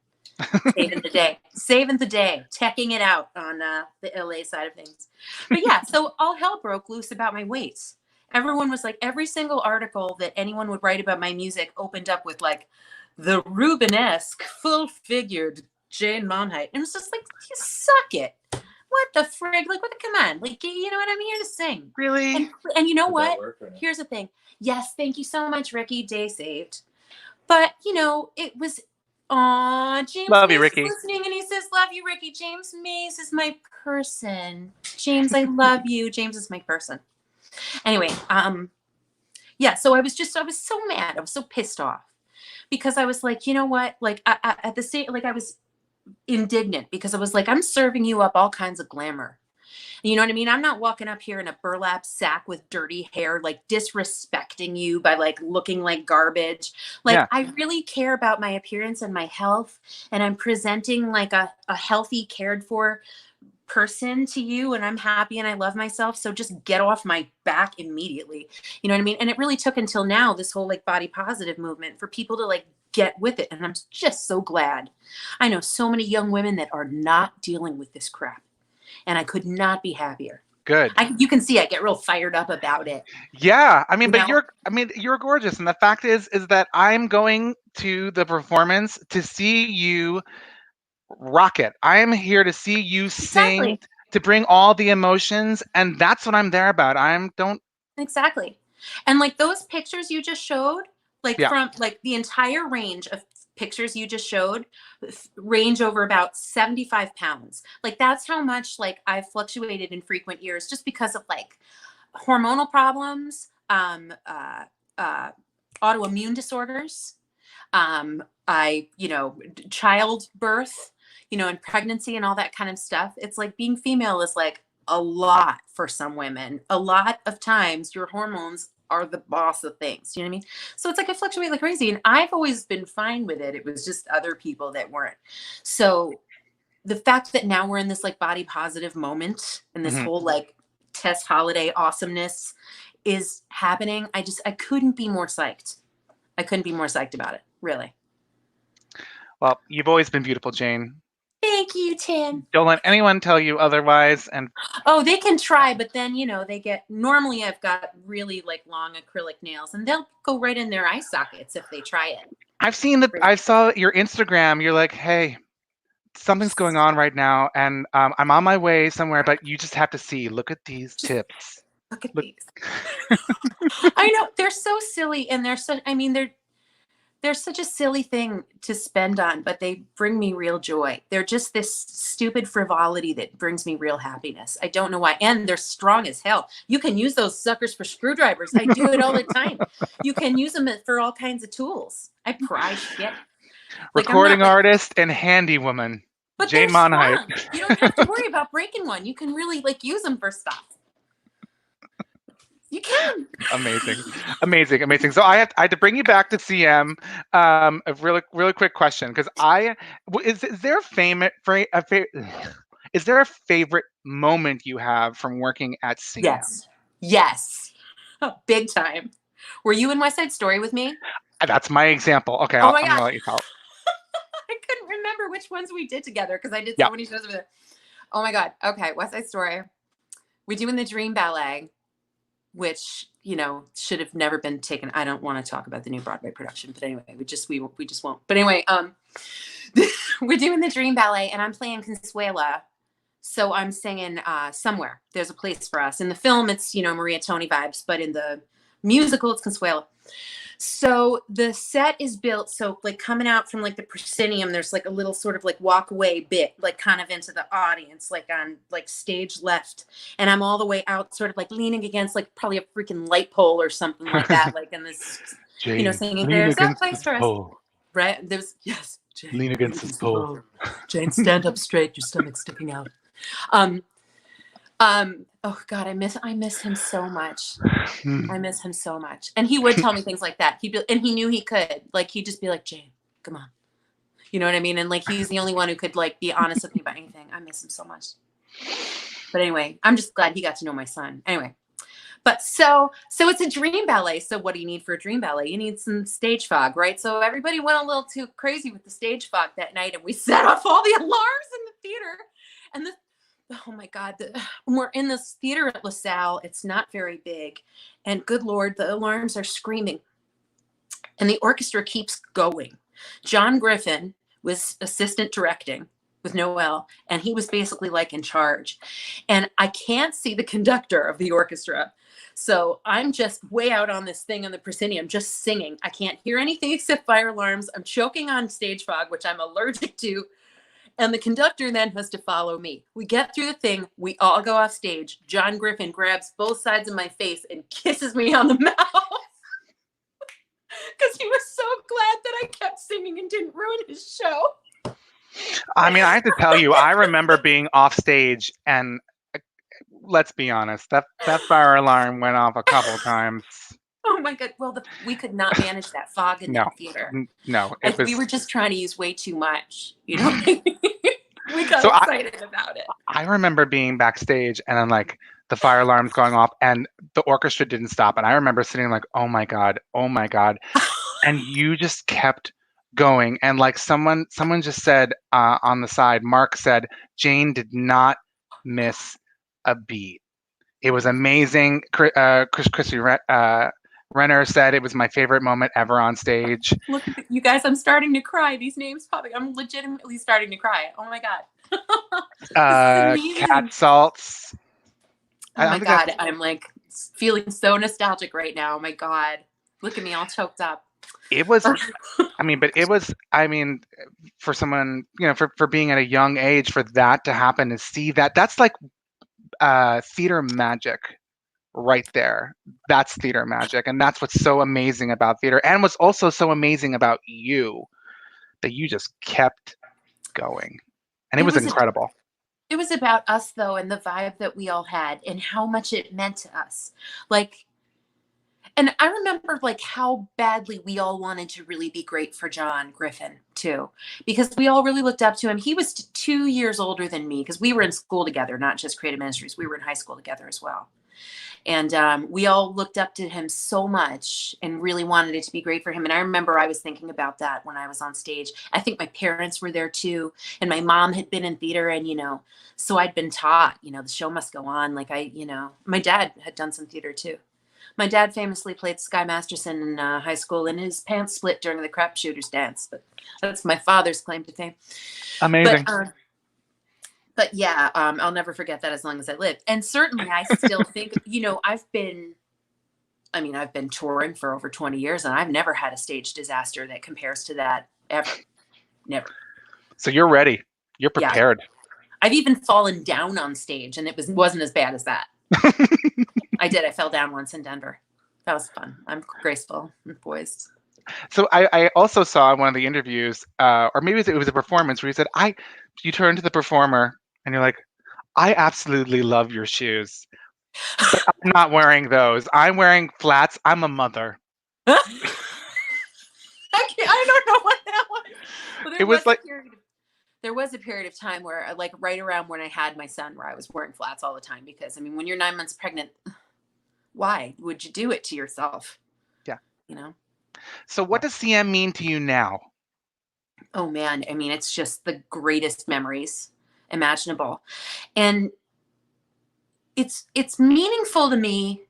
Speaker 3: Saving the day, checking it out on the LA side of things. But yeah, so all hell broke loose about my weight. Everyone was like, every single article that anyone would write about my music opened up with like the Rubenesque, full-figured Jane Monheit. And it's just like, you suck it. What the frig? Like, come on. Like, you know what? I'm here to sing.
Speaker 1: Really?
Speaker 3: And you know what? Here's the thing. Yes, thank you so much, Ricky. Day saved. But, it was, James
Speaker 1: love you,
Speaker 3: Mase
Speaker 1: Ricky.
Speaker 3: Is listening, and he says, love you, Ricky. James Mase is my person. James, I love you. James is my person. Anyway, yeah, so I was so mad. I was so pissed off because I was like, you know what? Like, at the same, like, I was indignant because I was like, I'm serving you up all kinds of glamour. You know what I mean? I'm not walking up here in a burlap sack with dirty hair, like disrespecting you by like looking like garbage. Like
Speaker 1: Yeah.
Speaker 3: I really care about my appearance and my health, and I'm presenting like a healthy, cared for person to you, and I'm happy and I love myself. So just get off my back immediately. You know what I mean? And it really took until now, this whole like body positive movement, for people to like get with it. And I'm just so glad. I know so many young women that are not dealing with this crap, and I could not be happier.
Speaker 1: Good.
Speaker 3: You can see I get real fired up about it.
Speaker 1: Yeah, I mean,
Speaker 3: You
Speaker 1: but
Speaker 3: know?
Speaker 1: you're gorgeous, and the fact is that I'm going to the performance to see you rock it. I am here to see you sing,
Speaker 3: Exactly.
Speaker 1: to bring all the emotions, and that's what I'm there about.
Speaker 3: Exactly. And like those pictures you just showed, like
Speaker 1: Yeah.
Speaker 3: from like the entire range of pictures you just showed range over about 75 pounds. Like that's how much like I've fluctuated in frequent years, just because of like hormonal problems, autoimmune disorders, childbirth, and pregnancy and all that kind of stuff. It's like being female is like a lot for some women. A lot of times your hormones are the boss of things. You know what I mean? So it's like I fluctuate like crazy, and I've always been fine with it. It was just other people that weren't. So the fact that now we're in this like body positive moment, and this whole like Tess Holiday awesomeness is happening, I couldn't be more psyched. I couldn't be more psyched about it, really.
Speaker 1: Well, you've always been beautiful, Jane.
Speaker 3: Thank you, Tim.
Speaker 1: Don't let anyone tell you otherwise. And
Speaker 3: they can try, but then normally I've got really like long acrylic nails, and they'll go right in their eye sockets if they try it.
Speaker 1: I saw your Instagram. You're like, hey, something's going on right now, and I'm on my way somewhere, but you just have to see. Look at these tips.
Speaker 3: Look at these. I know, they're so silly, and they're such a silly thing to spend on, but they bring me real joy. They're just this stupid frivolity that brings me real happiness. I don't know why. And they're strong as hell. You can use those suckers for screwdrivers. I do it all the time. You can use them for all kinds of tools. I pry shit.
Speaker 1: Recording artist and handy woman,
Speaker 3: but
Speaker 1: Jane Monheit.
Speaker 3: You don't have to worry about breaking one. You can really like use them for stuff. You can. Amazing. So I had to bring you back to CM. A really quick question, because is there a favorite moment you have from working at CM? Yes, big time. Were you in West Side Story with me?
Speaker 1: That's my example. Okay,
Speaker 3: I'm
Speaker 1: going to let you tell.
Speaker 3: I couldn't remember which ones we did together because I did so many shows over there. Oh my God. Okay, West Side Story. We're doing the Dream Ballet, which should have never been taken. I don't want to talk about the new Broadway production, but anyway, we just won't. But anyway, we're doing the Dream Ballet, and I'm playing Consuela. So I'm singing Somewhere. There's a Place for Us. In the film, it's Maria Toni vibes, but in the musical, it's Consuela. So the set is built so like coming out from like the proscenium, there's like a little sort of like walkaway bit, like kind of into the audience, like on like stage left, and I'm all the way out, sort of like leaning against like probably a freaking light pole or something like that, like in this,
Speaker 1: Jane,
Speaker 3: singing "There's a Place for Us." Right? There's Jane,
Speaker 1: lean against this pole.
Speaker 3: Jane, stand up straight, your stomach's sticking out. Oh God, I miss him so much. I miss him so much. And he would tell me things like that. And he knew he could. Like he'd just be like, Jane, come on. You know what I mean? And like he's the only one who could like be honest with me about anything. I miss him so much. But anyway, I'm just glad he got to know my son. Anyway. But so it's a dream ballet. So what do you need for a dream ballet? You need some stage fog, right? So everybody went a little too crazy with the stage fog that night, and we set off all the alarms in the theater. And oh my God, we're in this theater at LaSalle. It's not very big. And good Lord, the alarms are screaming. And the orchestra keeps going. John Griffin was assistant directing with Noel, and he was basically like in charge. And I can't see the conductor of the orchestra. So I'm just way out on this thing on the proscenium, just singing. I can't hear anything except fire alarms. I'm choking on stage fog, which I'm allergic to. And the conductor then has to follow me. We get through the thing. We all go off stage. John Griffin grabs both sides of my face and kisses me on the mouth. Because he was so glad that I kept singing and didn't ruin his show.
Speaker 1: I mean, I have to tell you, I remember being off stage and let's be honest. That fire alarm went off a couple times.
Speaker 3: Oh my God. Well, we could not manage that fog in
Speaker 1: No,
Speaker 3: that theater.
Speaker 1: no,
Speaker 3: Like, we were just trying to use way too much, you know? We got excited about it.
Speaker 1: I remember being backstage and then like the fire alarm's going off and the orchestra didn't stop. And I remember sitting like, oh my God. And you just kept going. And like someone just said on the side, Mark said, Jane did not miss a beat. It was amazing. Chrissy Renner said it was my favorite moment ever on stage.
Speaker 3: Look, you guys, I'm starting to cry. These names popping. I'm legitimately starting to cry. Oh my God.
Speaker 1: Cat Salts.
Speaker 3: Oh my God. I'm like feeling so nostalgic right now. Oh my God. Look at me all choked up.
Speaker 1: It was, for someone, for being at a young age, for that to happen, to see that's like theater magic. Right there. That's theater magic. And that's what's so amazing about theater. And what's also so amazing about you, that you just kept going. And it was incredible.
Speaker 3: It was about us, though, and the vibe that we all had and how much it meant to us. Like, and I remember like how badly we all wanted to really be great for John Griffin too, because we all really looked up to him. He was 2 years older than me because we were in school together, not just Creative Ministries. We were in high school together as well. And we all looked up to him so much and really wanted it to be great for him. And I remember I was thinking about that when I was on stage. I think my parents were there too. And my mom had been in theater and, so I'd been taught, the show must go on. Like my dad had done some theater too. My dad famously played Sky Masterson in high school and his pants split during the crap shooters dance. But that's my father's claim to fame.
Speaker 1: Amazing.
Speaker 3: But yeah, I'll never forget that as long as I live. And certainly I still think, I've been touring for over 20 years and I've never had a stage disaster that compares to that ever. Never.
Speaker 1: So you're ready. You're prepared.
Speaker 3: Yeah. I've even fallen down on stage and it wasn't as bad as that. I did. I fell down once in Denver. That was fun. I'm graceful and poised.
Speaker 1: So I also saw in one of the interviews, or maybe it was a performance where you said, you turned to the performer and you're like, I absolutely love your shoes, but I'm not wearing those. I'm wearing flats. I'm a mother.
Speaker 3: I don't know what that was. Well, there was a period of time where, like, right around when I had my son, where I was wearing flats all the time because, when you're 9 months pregnant, why would you do it to yourself?
Speaker 1: Yeah. So what does CM mean to you now?
Speaker 3: Oh man, it's just the greatest memories imaginable. And it's meaningful to me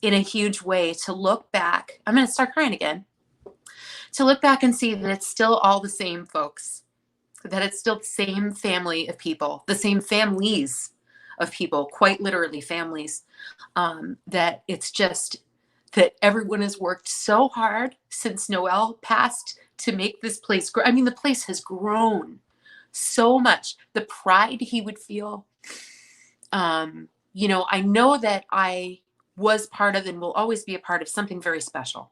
Speaker 3: in a huge way to look back. I'm going to start crying again. To look back and see that it's still all the same folks, that it's still the same family of people, the same families of people, quite literally families, that it's just that everyone has worked so hard since Noel passed to make this place grow. The place has grown so much. The pride he would feel. I know that I was part of and will always be a part of something very special.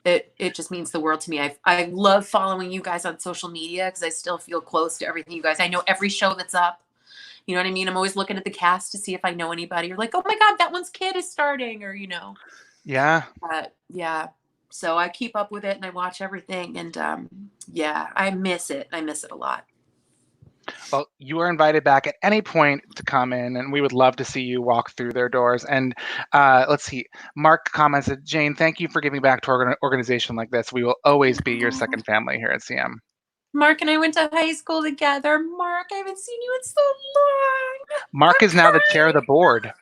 Speaker 3: It just means the world to me. I love following you guys on social media because I still feel close to everything you guys. I know every show that's up. You know what I mean? I'm always looking at the cast to see if I know anybody. Or like, oh my God, that one's kid is starting, or
Speaker 1: Yeah.
Speaker 3: Yeah. So I keep up with it and I watch everything, and I miss it. I miss it a lot.
Speaker 1: Well, you are invited back at any point to come in, and we would love to see you walk through their doors. And let's see. Mark commented, Jane, thank you for giving back to an organization like this. We will always be your second family here at CM.
Speaker 3: Mark and I went to high school together. Mark, I haven't seen you in so long.
Speaker 1: Mark is now the chair of the board.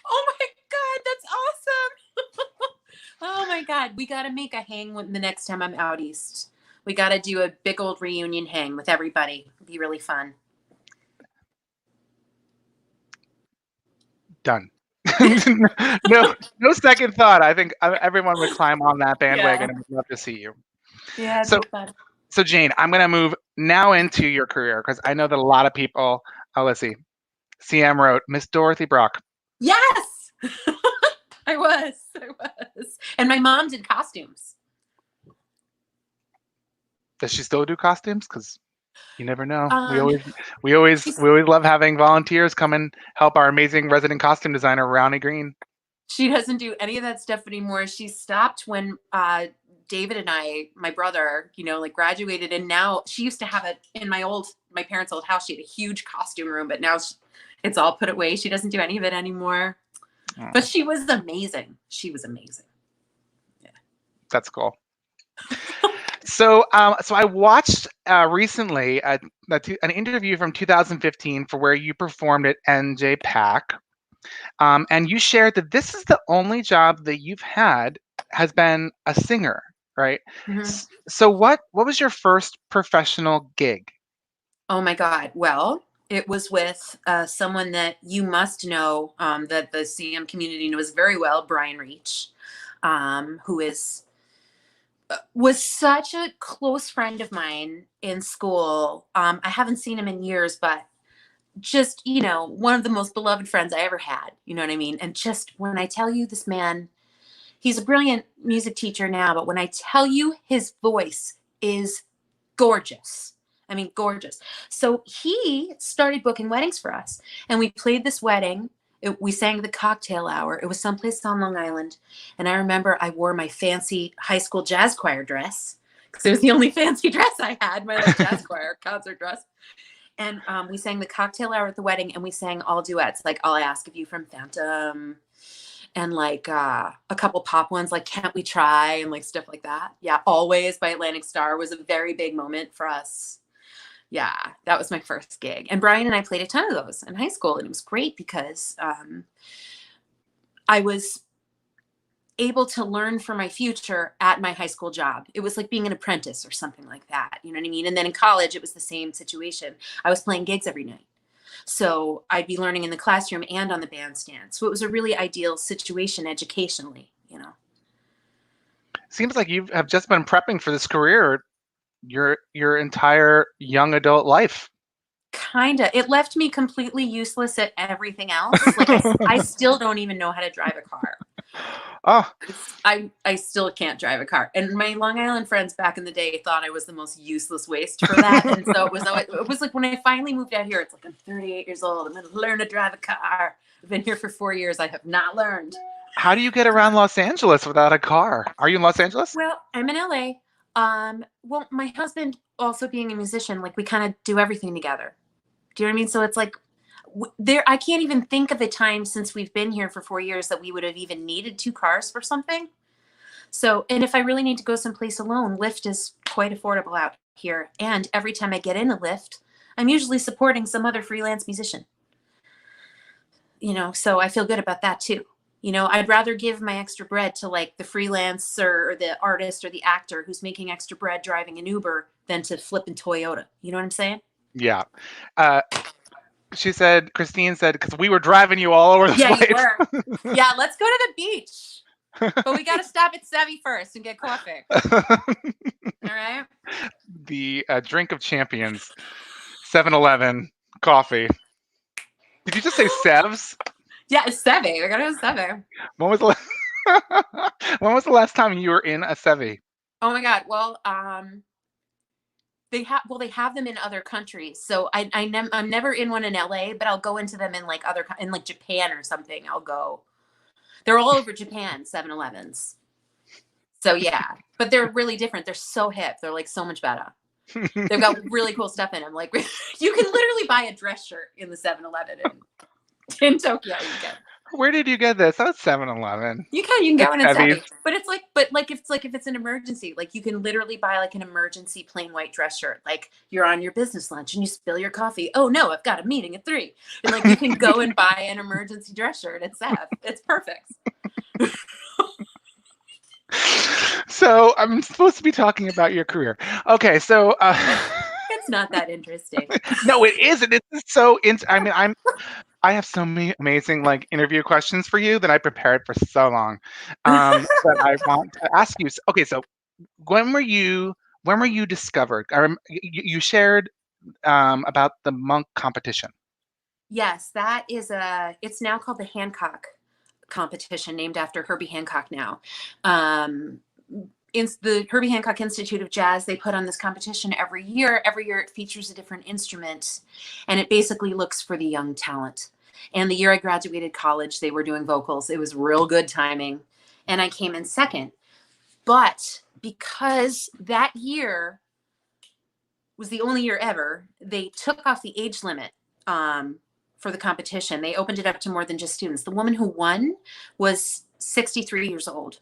Speaker 3: Oh my God, that's awesome. Oh my God, we got to make a hang the next time I'm out east. We got to do a big old reunion hang with everybody. It'd be really fun.
Speaker 1: Done. No second thought. I think everyone would climb on that bandwagon and would love to see you.
Speaker 3: Yeah, it'd be fun.
Speaker 1: So Jane, I'm going to move now into your career because I know that a lot of people, let's see, CM wrote, Miss Dorothy Brock.
Speaker 3: Yes, I was. And my mom did costumes.
Speaker 1: Does she still do costumes? Because You never know.
Speaker 3: Um,
Speaker 1: We always
Speaker 3: she's,
Speaker 1: love having volunteers come and help our amazing resident costume designer, Ronnie Green.
Speaker 3: she doesn't do any of that stuff anymore. She stopped when David and I, my brother, like graduated, and now she used to have it in my parents' old house. She had a huge costume room, but now it's all put away. She doesn't do any of it anymore.
Speaker 1: Oh.
Speaker 3: But she was amazing. She was amazing. Yeah,
Speaker 1: that's cool. So I watched recently an interview from 2015 for where you performed at NJPAC, and you shared that this is the only job that you've had has been a singer, right?
Speaker 3: Mm-hmm.
Speaker 1: So what was your first professional gig?
Speaker 3: Oh my God! Well, it was with someone that you must know, that the CM community knows very well, Brian Reach, who was such a close friend of mine in school. I haven't seen him in years, but just, one of the most beloved friends I ever had. You know what I mean? And just when I tell you this man, he's a brilliant music teacher now, but when I tell you his voice is gorgeous. I mean, gorgeous. So he started booking weddings for us, and we played this wedding. We sang the cocktail hour. It was someplace on Long Island. And I remember I wore my fancy high school jazz choir dress, because it was the only fancy dress I had, my jazz choir concert dress. And we sang the cocktail hour at the wedding, and we sang all duets, like All I Ask of You from Phantom, and like a couple pop ones like Can't We Try, and like stuff like that. Yeah, Always by Atlantic Starr was a very big moment for us. Yeah, that was my first gig. And Brian and I played a ton of those in high school. And it was great because I was able to learn for my future at my high school job. It was like being an apprentice or something like that. You know what I mean? And then in college, it was the same situation. I was playing gigs every night. So I'd be learning in the classroom and on the bandstand. So it was a really ideal situation educationally,
Speaker 1: Seems like you have just been prepping for this career your entire young adult life.
Speaker 3: Kinda. It left me completely useless at everything else. Like I still don't even know how to drive a car.
Speaker 1: Oh,
Speaker 3: I still can't drive a car. And my Long Island friends back in the day thought I was the most useless waste for that. And so it was like when I finally moved out here, it's like I'm 38 years old. I'm going to learn to drive a car. I've been here for 4 years. I have not learned.
Speaker 1: How do you get around Los Angeles without a car? Are you in Los Angeles?
Speaker 3: Well, I'm in LA. Well, my husband also being a musician, like we kind of do everything together. Do you know what I mean? So it's like I can't even think of a time since we've been here for 4 years that we would have even needed 2 cars for something. So, and if I really need to go someplace alone, Lyft is quite affordable out here. And every time I get in a Lyft, I'm usually supporting some other freelance musician. So I feel good about that too. I'd rather give my extra bread to like the freelancer or the artist or the actor who's making extra bread driving an Uber than to flipping Toyota. You know what I'm saying?
Speaker 1: Yeah. Christine said, because we were driving you all over the place.
Speaker 3: Yeah, you were. Yeah, let's go to the beach. But we got to stop at Sevi first and get coffee. All right?
Speaker 1: The drink of champions, 7-Eleven coffee. Did you just say Sevs?
Speaker 3: Yeah, it's Sevi. We're going to go Sevi.
Speaker 1: When was the last time you were in a Sevi?
Speaker 3: Oh my God. Well, they have them in other countries. So I'm never in one in LA, but I'll go into them in like in like Japan or something. I'll go. They're all over Japan, 7-Elevens. So yeah, but they're really different. They're so hip. They're like so much better. They've got really cool stuff in them. Like you can literally buy a dress shirt in the 7-Eleven in Tokyo. You can.
Speaker 1: Where did you get this? Oh, 7-Eleven.
Speaker 3: You can go in and say, but if it's an emergency, like you can literally buy like an emergency plain white dress shirt. Like you're on your business lunch and you spill your coffee. Oh no, I've got a meeting at 3. And like you can go and buy an emergency dress shirt at Sev. It's perfect.
Speaker 1: So I'm supposed to be talking about your career. Okay, so
Speaker 3: it's not that interesting.
Speaker 1: No, it isn't. It's so I have so many amazing like interview questions for you that I prepared for so long that I want to ask you. Okay, so when were you discovered? You shared about the monk competition.
Speaker 3: Yes, that is it's now called the Hancock competition, named after Herbie Hancock now. the Herbie Hancock Institute of Jazz, they put on this competition every year. Every year it features a different instrument, and it basically looks for the young talent. And the year I graduated college, they were doing vocals. It was real good timing, and I came in second. But because that year was the only year ever, they took off the age limit for the competition. They opened it up to more than just students. The woman who won was 63 years old.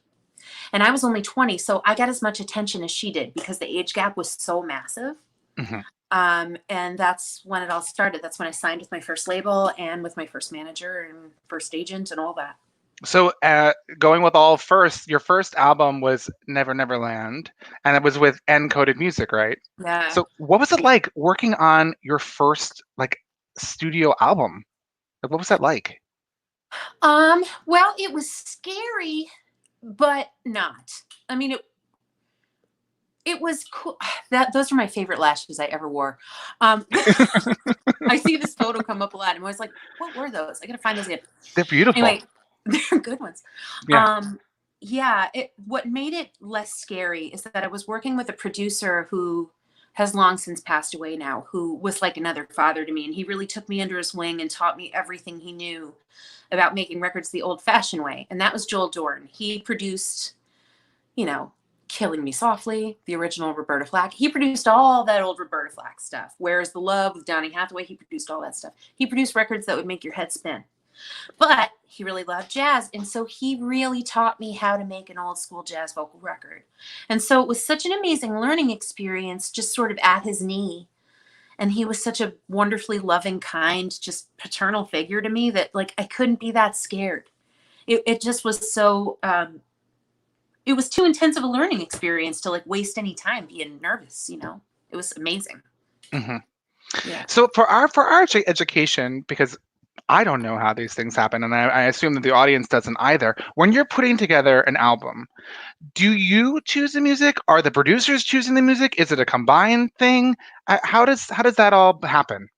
Speaker 3: And I was only 20, so I got as much attention as she did because the age gap was so massive. And that's when it all started. That's when I signed with my first label and with my first manager and first agent and all that.
Speaker 1: So going with your first album was Never Never Land, and it was with Encoded Music, right?
Speaker 3: Yeah.
Speaker 1: So what was it like working on your first studio album? What was that like?
Speaker 3: Well, it was scary, but not. I mean, it was cool. Those are my favorite lashes I ever wore. I see this photo come up a lot. I'm always like, what were those? I gotta find those again.
Speaker 1: They're beautiful.
Speaker 3: Anyway, they're good ones.
Speaker 1: Yeah.
Speaker 3: What made it less scary is that I was working with a producer who has long since passed away now, who was like another father to me. And he really took me under his wing and taught me everything he knew about making records the old fashioned way. And that was Joel Dorn. He produced, Killing Me Softly, the original Roberta Flack. He produced all that old Roberta Flack stuff. Where's the Love with Donny Hathaway? He produced all that stuff. He produced records that would make your head spin. But he really loved jazz. And so he really taught me how to make an old school jazz vocal record. And so it was such an amazing learning experience, just sort of at his knee. And he was such a wonderfully loving, kind, just paternal figure to me that I couldn't be that scared. It just was so, it was too intense of a learning experience to waste any time being nervous, It was amazing.
Speaker 1: Mm-hmm.
Speaker 3: Yeah.
Speaker 1: So for our education, because I don't know how these things happen, and I assume that the audience doesn't either. When you're putting together an album, do you choose the music? Are the producers choosing the music? Is it a combined thing? How does that all happen?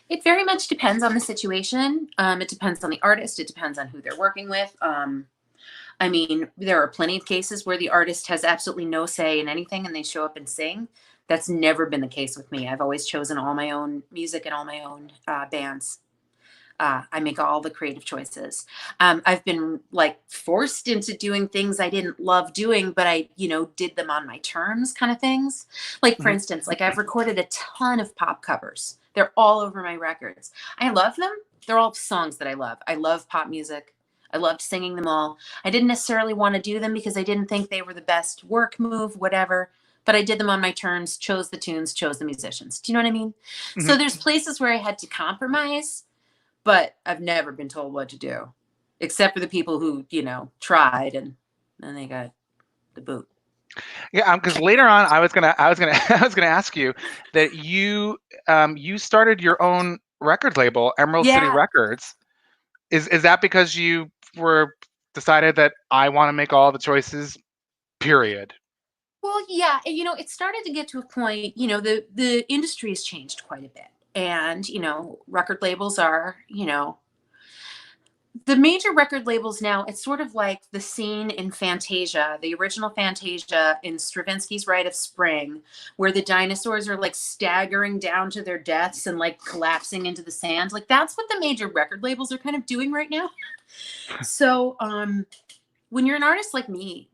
Speaker 3: It very much depends on the situation. It depends on the artist. It depends on who they're working with. I mean, there are plenty of cases where the artist has absolutely no say in anything and they show up and sing. That's never been the case with me. I've always chosen all my own music and all my own bands. I make all the creative choices. I've been forced into doing things I didn't love doing, but I, did them on my terms kind of things. For instance, I've recorded a ton of pop covers. They're all over my records. I love them. They're all songs that I love. I love pop music. I loved singing them all. I didn't necessarily want to do them because I didn't think they were the best work move, whatever. But I did them on my terms, chose the tunes, chose the musicians. Do you know what I mean? Mm-hmm. So there's places where I had to compromise, but I've never been told what to do, except for the people who, tried and then they got the boot.
Speaker 1: Yeah, because later on, I was gonna ask you that you started your own record label, Emerald City Records. Is that because you were decided that I want to make all the choices, period?
Speaker 3: Well, yeah, it started to get to a point. The industry has changed quite a bit. And, record labels are, the major record labels now, it's sort of like the scene in Fantasia, the original Fantasia in Stravinsky's Rite of Spring, where the dinosaurs are staggering down to their deaths and collapsing into the sand. That's what the major record labels are kind of doing right now. So when you're an artist like me,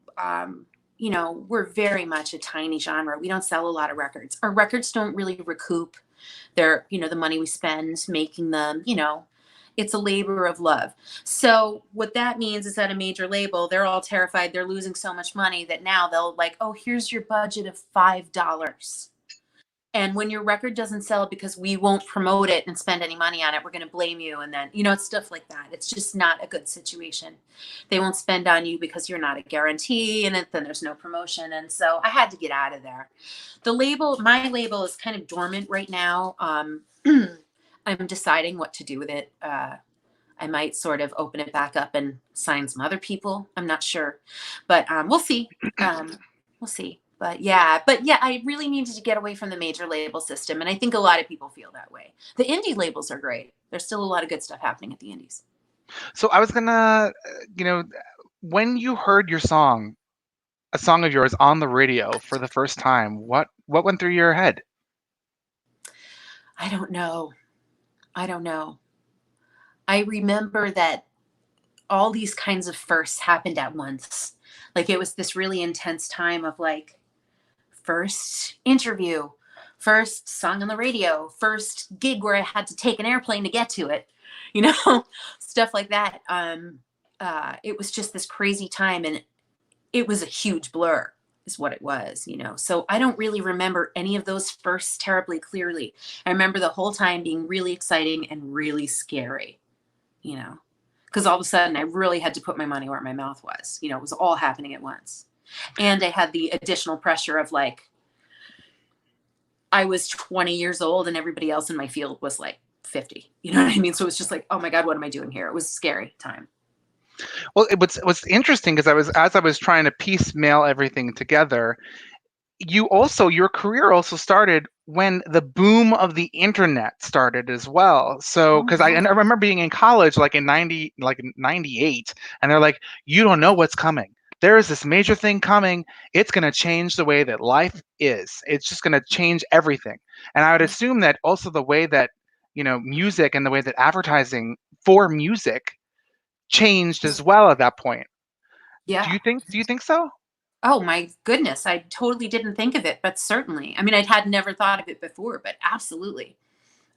Speaker 3: we're very much a tiny genre. We don't sell a lot of records. Our records don't really recoup the money we spend making them, it's a labor of love. So what that means is that a major label, they're all terrified. They're losing so much money that now they'll oh, here's your budget of $5. And when your record doesn't sell because we won't promote it and spend any money on it, we're going to blame you. And then, it's stuff like that. It's just not a good situation. They won't spend on you because you're not a guarantee, and then there's no promotion. And so I had to get out of there. My label is kind of dormant right now. I'm deciding what to do with it. I might sort of open it back up and sign some other people. I'm not sure, but we'll see. We'll see. But yeah, I really needed to get away from the major label system. And I think a lot of people feel that way. The indie labels are great. There's still a lot of good stuff happening at the indies.
Speaker 1: So I was gonna, when you heard your song, a song of yours on the radio for the first time, what went through your head?
Speaker 3: I don't know. I remember that all these kinds of firsts happened at once. Like it was this really intense time of like first interview, first song on the radio, first gig where I had to take an airplane to get to it, stuff like that. It was just this crazy time, and it was a huge blur is what it was, So I don't really remember any of those firsts terribly clearly. I remember the whole time being really exciting and really scary, because all of a sudden I really had to put my money where my mouth was. It was all happening at once. And I had the additional pressure of like, I was 20 years old and everybody else in my field was like 50. You know what I mean? So it was just like, oh my God, what am I doing here? It was a scary time.
Speaker 1: Well, what's interesting because as I was trying to piecemeal everything together, your career also started when the boom of the internet started as well. So because I remember being in college like in 98, and they're like, you don't know what's coming. There is this major thing coming. It's going to change the way that life is. It's just going to change everything. And I would assume that also the way that music and the way that advertising for music changed as well at that point.
Speaker 3: Yeah.
Speaker 1: Do you think so?
Speaker 3: Oh my goodness. I totally didn't think of it, but certainly. I mean, I had never thought of it before, but absolutely.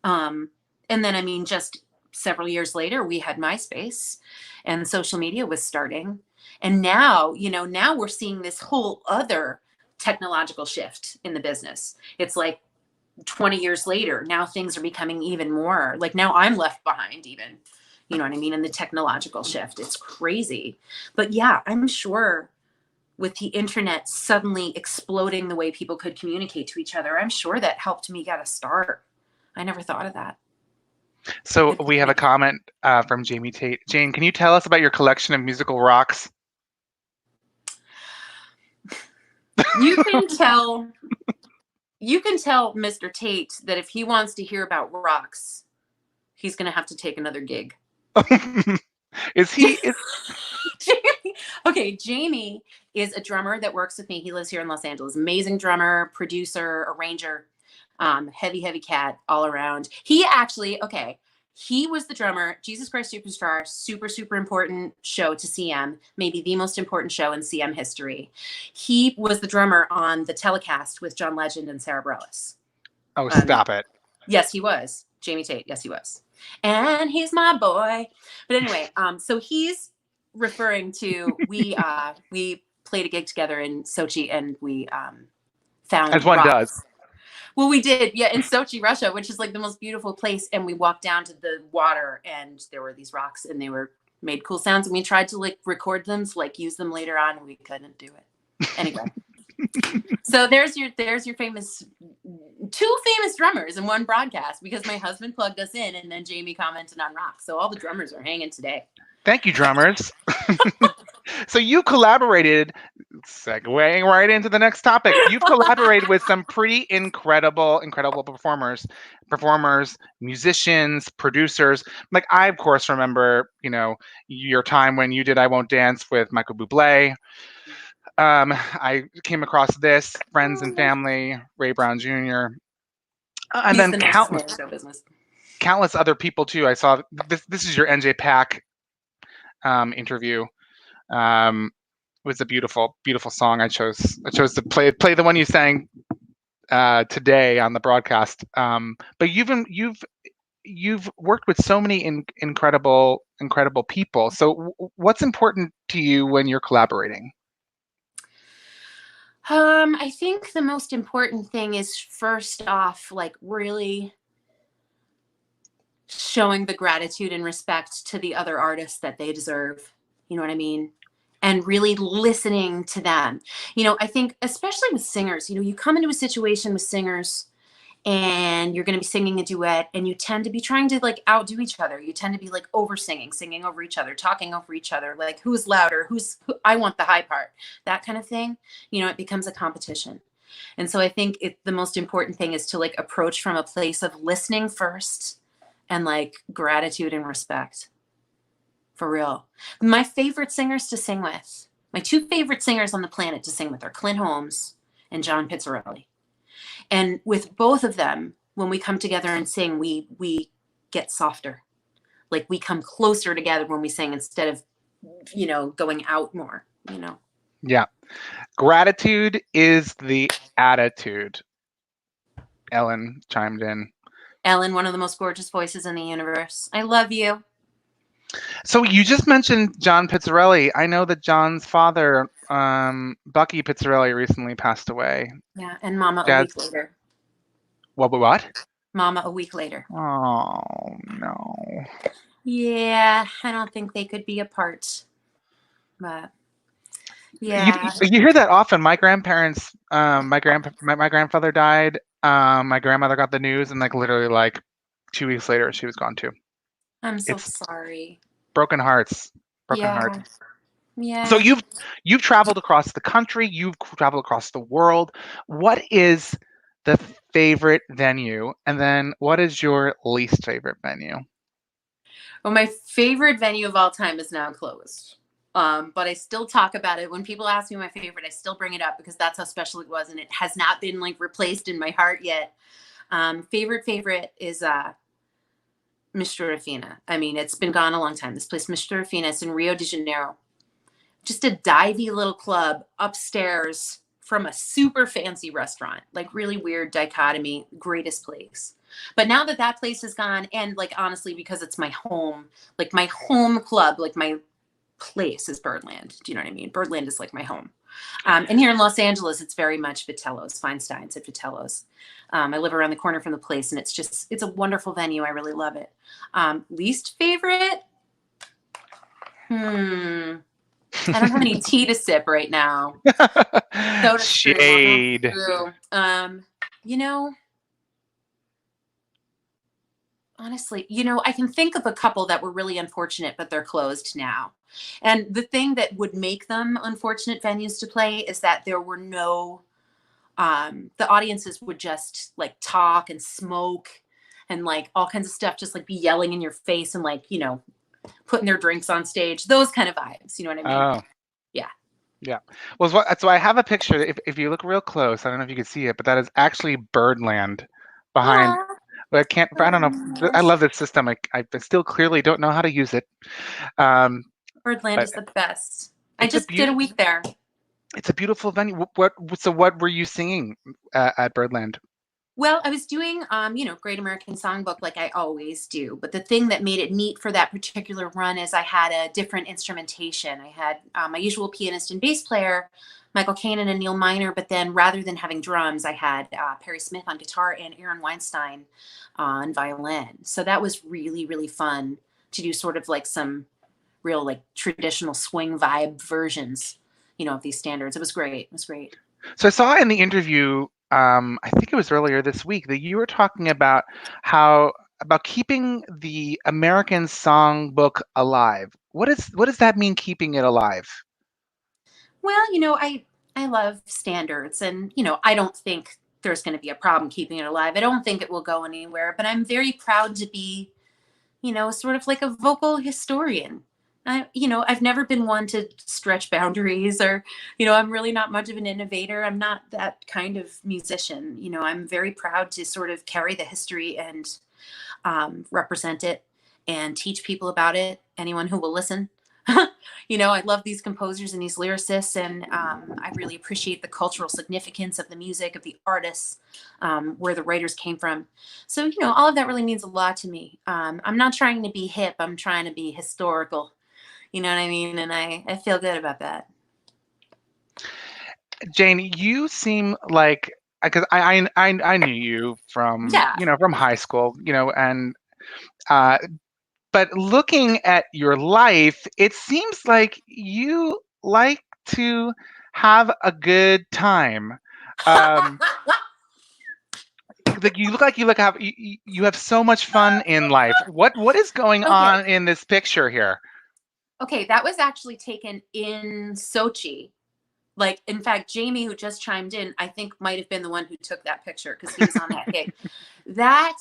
Speaker 3: And then, just several years later, we had MySpace and social media was starting. And now, now we're seeing this whole other technological shift in the business. It's like 20 years later, now things are becoming even more like now I'm left behind even. You know what I mean? And the technological shift, it's crazy. But yeah, I'm sure with the internet suddenly exploding the way people could communicate to each other, I'm sure that helped me get a start. I never thought of that.
Speaker 1: So we have a comment from Jamie Tate. Jane, can you tell us about your collection of musical rocks?
Speaker 3: You can tell Mr. Tate that if he wants to hear about rocks, he's going to have to take another gig.
Speaker 1: Is he?
Speaker 3: Okay, Jamie is a drummer that works with me. He lives here in Los Angeles. Amazing drummer, producer, arranger, heavy cat all around. He was the drummer, Jesus Christ Superstar, super, super important show to CM, maybe the most important show in CM history. He was the drummer on the telecast with John Legend and Sarah Bareilles.
Speaker 1: Oh, stop it.
Speaker 3: Yes, he was. Jamie Tate, yes, he was. And he's my boy. But anyway, so he's referring to, we played a gig together in Sochi, and we found
Speaker 1: as one
Speaker 3: rocks.
Speaker 1: Does.
Speaker 3: Well, we did, yeah, in Sochi, Russia, which is like the most beautiful place. And we walked down to the water, and there were these rocks, and they were made cool sounds. And we tried to like record them, to like use them later on, and we couldn't do it. Anyway, so there's your two famous drummers in one broadcast, because my husband plugged us in, and then Jamie commented on rocks. So all the drummers are hanging today.
Speaker 1: Thank you, drummers. So you collaborated, segueing right into the next topic. You've collaborated with some pretty incredible performers, musicians, producers. Like I, of course, remember, your time when you did I Won't Dance with Michael Bublé. I came across this, Friends and Family, Ray Brown Jr. And then countless other people too. I saw this is your NJPAC interview. It was a beautiful, beautiful song. I chose to play the one you sang today on the broadcast. But you've worked with so many incredible people. So what's important to you when you're collaborating?
Speaker 3: I think the most important thing is, first off, like really showing the gratitude and respect to the other artists that they deserve. You know what I mean? And really listening to them. I think especially with singers, you come into a situation with singers and you're going to be singing a duet, and you tend to be trying to like outdo each other. You tend to be like singing over each other, talking over each other, like who's louder, I want the high part, that kind of thing. It becomes a competition. And so I think the most important thing is to like approach from a place of listening first, and like gratitude and respect. For real. My favorite singers to sing with My two favorite singers on the planet to sing with are Clint Holmes and John Pizzarelli. And with both of them, when we come together and sing, we get softer. Like we come closer together when we sing instead of, going out more,
Speaker 1: Yeah. Gratitude is the attitude. Ellen chimed in.
Speaker 3: Ellen, one of the most gorgeous voices in the universe. I love you.
Speaker 1: So you just mentioned John Pizzarelli. I know that John's father, Bucky Pizzarelli, recently passed away.
Speaker 3: Yeah, and Mama
Speaker 1: Jazz-
Speaker 3: a week later.
Speaker 1: What?
Speaker 3: Mama a week later.
Speaker 1: Oh, no.
Speaker 3: Yeah, I don't think they could be apart. But yeah.
Speaker 1: You hear that often. My grandparents, my grandfather died. My grandmother got the news, and like literally like 2 weeks later, she was gone too.
Speaker 3: I'm so
Speaker 1: It's
Speaker 3: sorry.
Speaker 1: Broken hearts.
Speaker 3: Yeah.
Speaker 1: So you've traveled across the country. You've traveled across the world. What is the favorite venue, and then what is your least favorite venue?
Speaker 3: Well, my favorite venue of all time is now closed. But I still talk about it. When people ask me my favorite, I still bring it up because that's how special it was. And it has not been like replaced in my heart yet. Favorite is Mr. Rafina. I mean, it's been gone a long time. This place, Mr. Rafina, it's in Rio de Janeiro. Just a divey little club upstairs from a super fancy restaurant. Like really weird dichotomy, greatest place. But now that place is gone, and like honestly, because it's my home, like my home club, like my place is Birdland. Do you know what I mean? Birdland is like my home. And here in Los Angeles, it's very much Vitello's, Feinstein's at Vitello's. I live around the corner from the place, and it's a wonderful venue. I really love it. Least favorite? I don't have any tea to sip right now.
Speaker 1: Shade.
Speaker 3: Honestly, I can think of a couple that were really unfortunate, but they're closed now. And the thing that would make them unfortunate venues to play is that there were no, the audiences would just like talk and smoke and like all kinds of stuff, just like be yelling in your face and like, putting their drinks on stage, those kind of vibes. You know what I mean?
Speaker 1: Oh. Yeah. Well, so I have a picture. If you look real close, I don't know if you can see it, but that is actually Birdland behind.
Speaker 3: Aww.
Speaker 1: But I don't know. I love this system. I still clearly don't know how to use it.
Speaker 3: Birdland is the best. I just did a week there.
Speaker 1: It's a beautiful venue. What were you singing at Birdland?
Speaker 3: Well, I was doing, Great American Songbook like I always do. But the thing that made it neat for that particular run is I had a different instrumentation. I had my usual pianist and bass player, Michael Kanan and Neil Miner. But then rather than having drums, I had Perry Smith on guitar and Aaron Weinstein on violin. So that was really, really fun to do sort of like some real like traditional swing vibe versions, of these standards. It was great.
Speaker 1: So I saw in the interview, I think it was earlier this week, that you were talking about about keeping the American songbook alive. What does that mean, keeping it alive?
Speaker 3: Well, I love standards, and I don't think there's going to be a problem keeping it alive. I don't think it will go anywhere, but I'm very proud to be, sort of like a vocal historian. I've never been one to stretch boundaries or, I'm really not much of an innovator. I'm not that kind of musician. I'm very proud to sort of carry the history and represent it and teach people about it. Anyone who will listen. I love these composers and these lyricists, and I really appreciate the cultural significance of the music, of the artists, where the writers came from. So, all of that really means a lot to me. I'm not trying to be hip. I'm trying to be historical. You know what I mean? And I feel good about that.
Speaker 1: Jane, you seem like, because I knew you from from high school, and but looking at your life, it seems like you like to have a good time. Like you look like you have so much fun in life. What is going on in this picture here?
Speaker 3: Okay, that was actually taken in Sochi. Like, in fact, Jamie, who just chimed in, I think might have been the one who took that picture because he was on that gig. That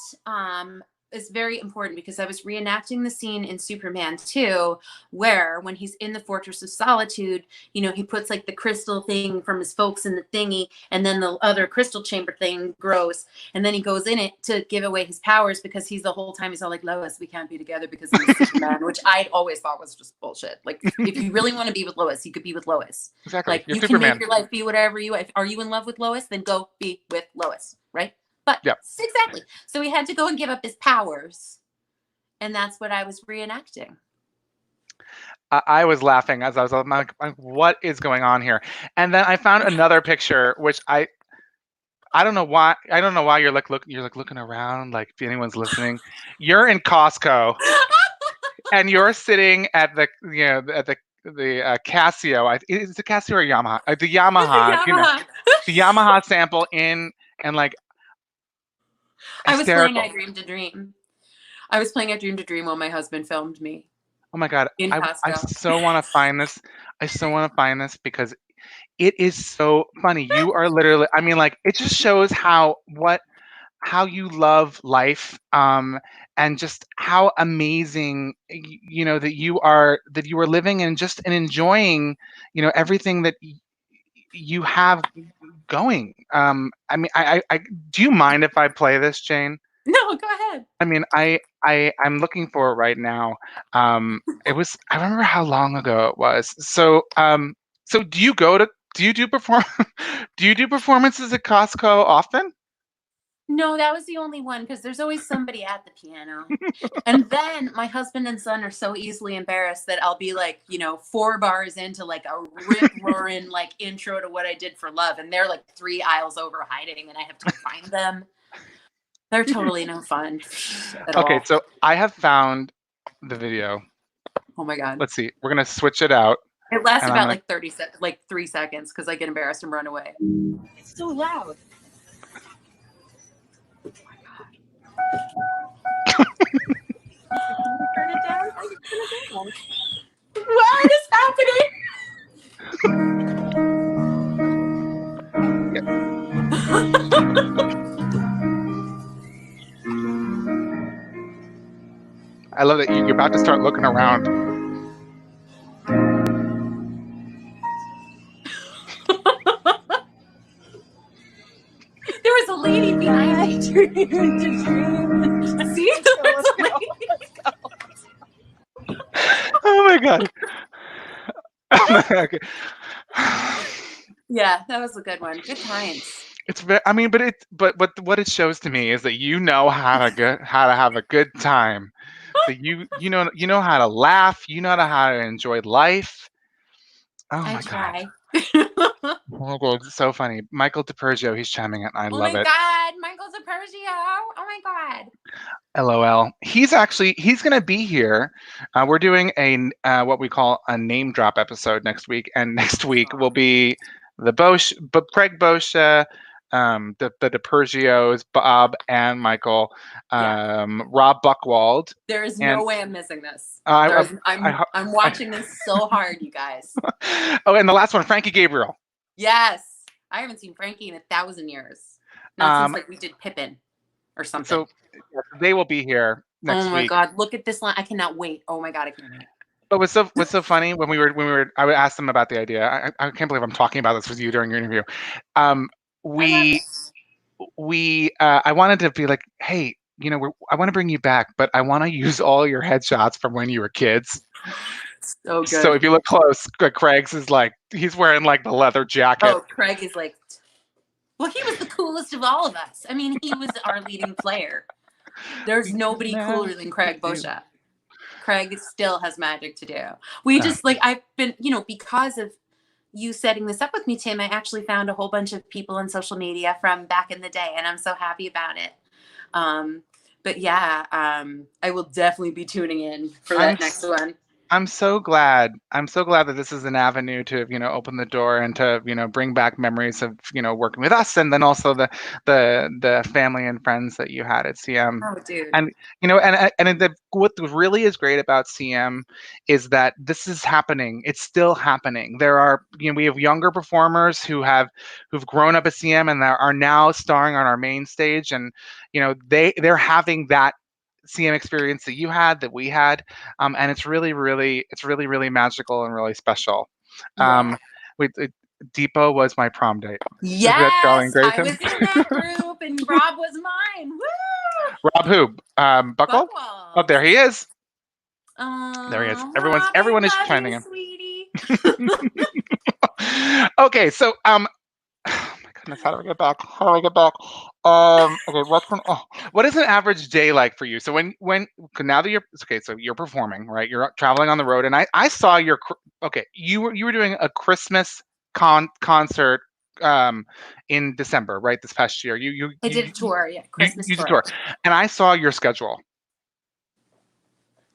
Speaker 3: is very important because I was reenacting the scene in Superman 2 where when he's in the Fortress of Solitude, you know, he puts like the crystal thing from his folks in the thingy, and then the other crystal chamber thing grows, and then he goes in it to give away his powers because he's the whole time he's all like, Lois, we can't be together because he's Superman, which I always thought was just bullshit. Like, if you really want to be with Lois, you could be with Lois.
Speaker 1: Exactly.
Speaker 3: Like,
Speaker 1: You're
Speaker 3: you
Speaker 1: Superman.
Speaker 3: can make your life be whatever you, are you in love with Lois? Then go be with Lois, right? But
Speaker 1: Yep.
Speaker 3: exactly. So he had to go and give up his powers. And that's what I was reenacting.
Speaker 1: I was laughing as I was like, what is going on here? And then I found another picture, which I don't know why. I don't know why you're looking around, like if anyone's listening. You're in Costco, and you're sitting at the Casio. Is it Casio or Yamaha? The Yamaha. You know, the Yamaha sample in, and like.
Speaker 3: I was playing
Speaker 1: hysterical.
Speaker 3: I Dreamed a Dream. I was playing I Dreamed a Dream while my husband filmed me.
Speaker 1: Oh my God.
Speaker 3: In
Speaker 1: I
Speaker 3: Costco.
Speaker 1: so want to find this. I so want to find this because it is so funny. You are literally, I mean, like, it just shows how you love life, and just how amazing, you know, that you are living and just and enjoying, you know, everything that you have going. I mean, I do you mind if I play this, Jane?
Speaker 3: No, go ahead.
Speaker 1: I mean, I'm looking for it right now. I remember how long ago it was. So do you do performances at Costco often?
Speaker 3: No, that was the only one because there's always somebody at the piano. And then my husband and son are so easily embarrassed that I'll be like, you know, 4 bars into like a rip-roaring like intro to What I Did for Love. And they're like 3 aisles over hiding and I have to find them. They're totally no fun at all.
Speaker 1: Okay, so I have found the video.
Speaker 3: Oh my God.
Speaker 1: Let's see. We're going to switch it out.
Speaker 3: It lasts
Speaker 1: And
Speaker 3: about
Speaker 1: I'm
Speaker 3: like 3 seconds because I get embarrassed and run away.
Speaker 4: It's so loud. Turn it down. How you turn it down?
Speaker 3: What is happening?
Speaker 1: I love that you're about to start looking around.
Speaker 3: There was a lady behind me. See, there was a lady.
Speaker 1: Oh my God. Okay.
Speaker 3: Yeah, that was a good one. Good times.
Speaker 1: It's very, I mean, but what it shows to me is that you know how to have a good time. That you know how to laugh. You know how to enjoy life. Oh my
Speaker 3: I try.
Speaker 1: God. Oh my God, it's so funny. Michael DiPersio, he's chiming in. I love it.
Speaker 3: Oh my God, Michael DiPersio. Oh my God.
Speaker 1: LOL. He's gonna be here. We're doing a what we call a name drop episode next week, and next week will be the Craig Boccia, the DiPersios, Bob and Michael, Rob Buchwald.
Speaker 3: There is
Speaker 1: And-
Speaker 3: no way I'm missing this.
Speaker 1: I
Speaker 3: I'm watching this so hard, you guys.
Speaker 1: Oh, and the last one, Frankie Gabriel.
Speaker 3: Yes. I haven't seen Frankie in 1,000 years. Not since like we did Pippin or something.
Speaker 1: So they will be here next
Speaker 3: oh my
Speaker 1: week.
Speaker 3: God, look at this line. I cannot wait. Oh my God, I can't wait.
Speaker 1: But what's so funny when we were I would ask them about the idea. I can't believe I'm talking about this with you during your interview. I wanted to be like, hey, you know, I want to bring you back, but I want to use all your headshots from when you were kids.
Speaker 3: So good.
Speaker 1: So if you look close, Craig's is like, he's wearing like the leather jacket.
Speaker 3: Oh, Craig is like, well, he was the coolest of all of us. I mean, he was our leading player. There's nobody cooler than Craig Boccia. Craig still has magic to do. We just like, I've been, you know, because of you setting this up with me, Tim, I actually found a whole bunch of people on social media from back in the day, and I'm so happy about it. But yeah, I will definitely be tuning in for that next one.
Speaker 1: I'm so glad that this is an avenue to, you know, open the door and to, you know, bring back memories of, you know, working with us, and then also the family and friends that you had at CM.
Speaker 3: Oh, dude.
Speaker 1: And you know, what really is great about CM is that this is happening. It's still happening. There are, you know, we have younger performers who've grown up at CM and are now starring on our main stage, and you know, they're having that CM experience that you had, that we had, and it's really, really magical and really special.
Speaker 3: Yeah.
Speaker 1: Depot was my prom date.
Speaker 3: Yes,
Speaker 1: Darling
Speaker 3: I
Speaker 1: Grayson?
Speaker 3: was in that group, and Rob was mine. Woo!
Speaker 1: Rob who? Buchwald? Oh,
Speaker 3: Buchwald.
Speaker 1: there he is.
Speaker 3: Oh,
Speaker 1: There he is.
Speaker 3: Rob,
Speaker 1: Everyone is
Speaker 3: I love
Speaker 1: chiming
Speaker 3: you,
Speaker 1: in.
Speaker 3: sweetie.
Speaker 1: Okay, so oh my goodness, how do I get back? Okay, what is an average day like for you? So now that so you're performing, right? You're traveling on the road, and I saw you were doing a Christmas concert in December, right? This past year.
Speaker 3: I did a tour, yeah, Christmas
Speaker 1: you did
Speaker 3: tour.
Speaker 1: a tour, and I saw your schedule.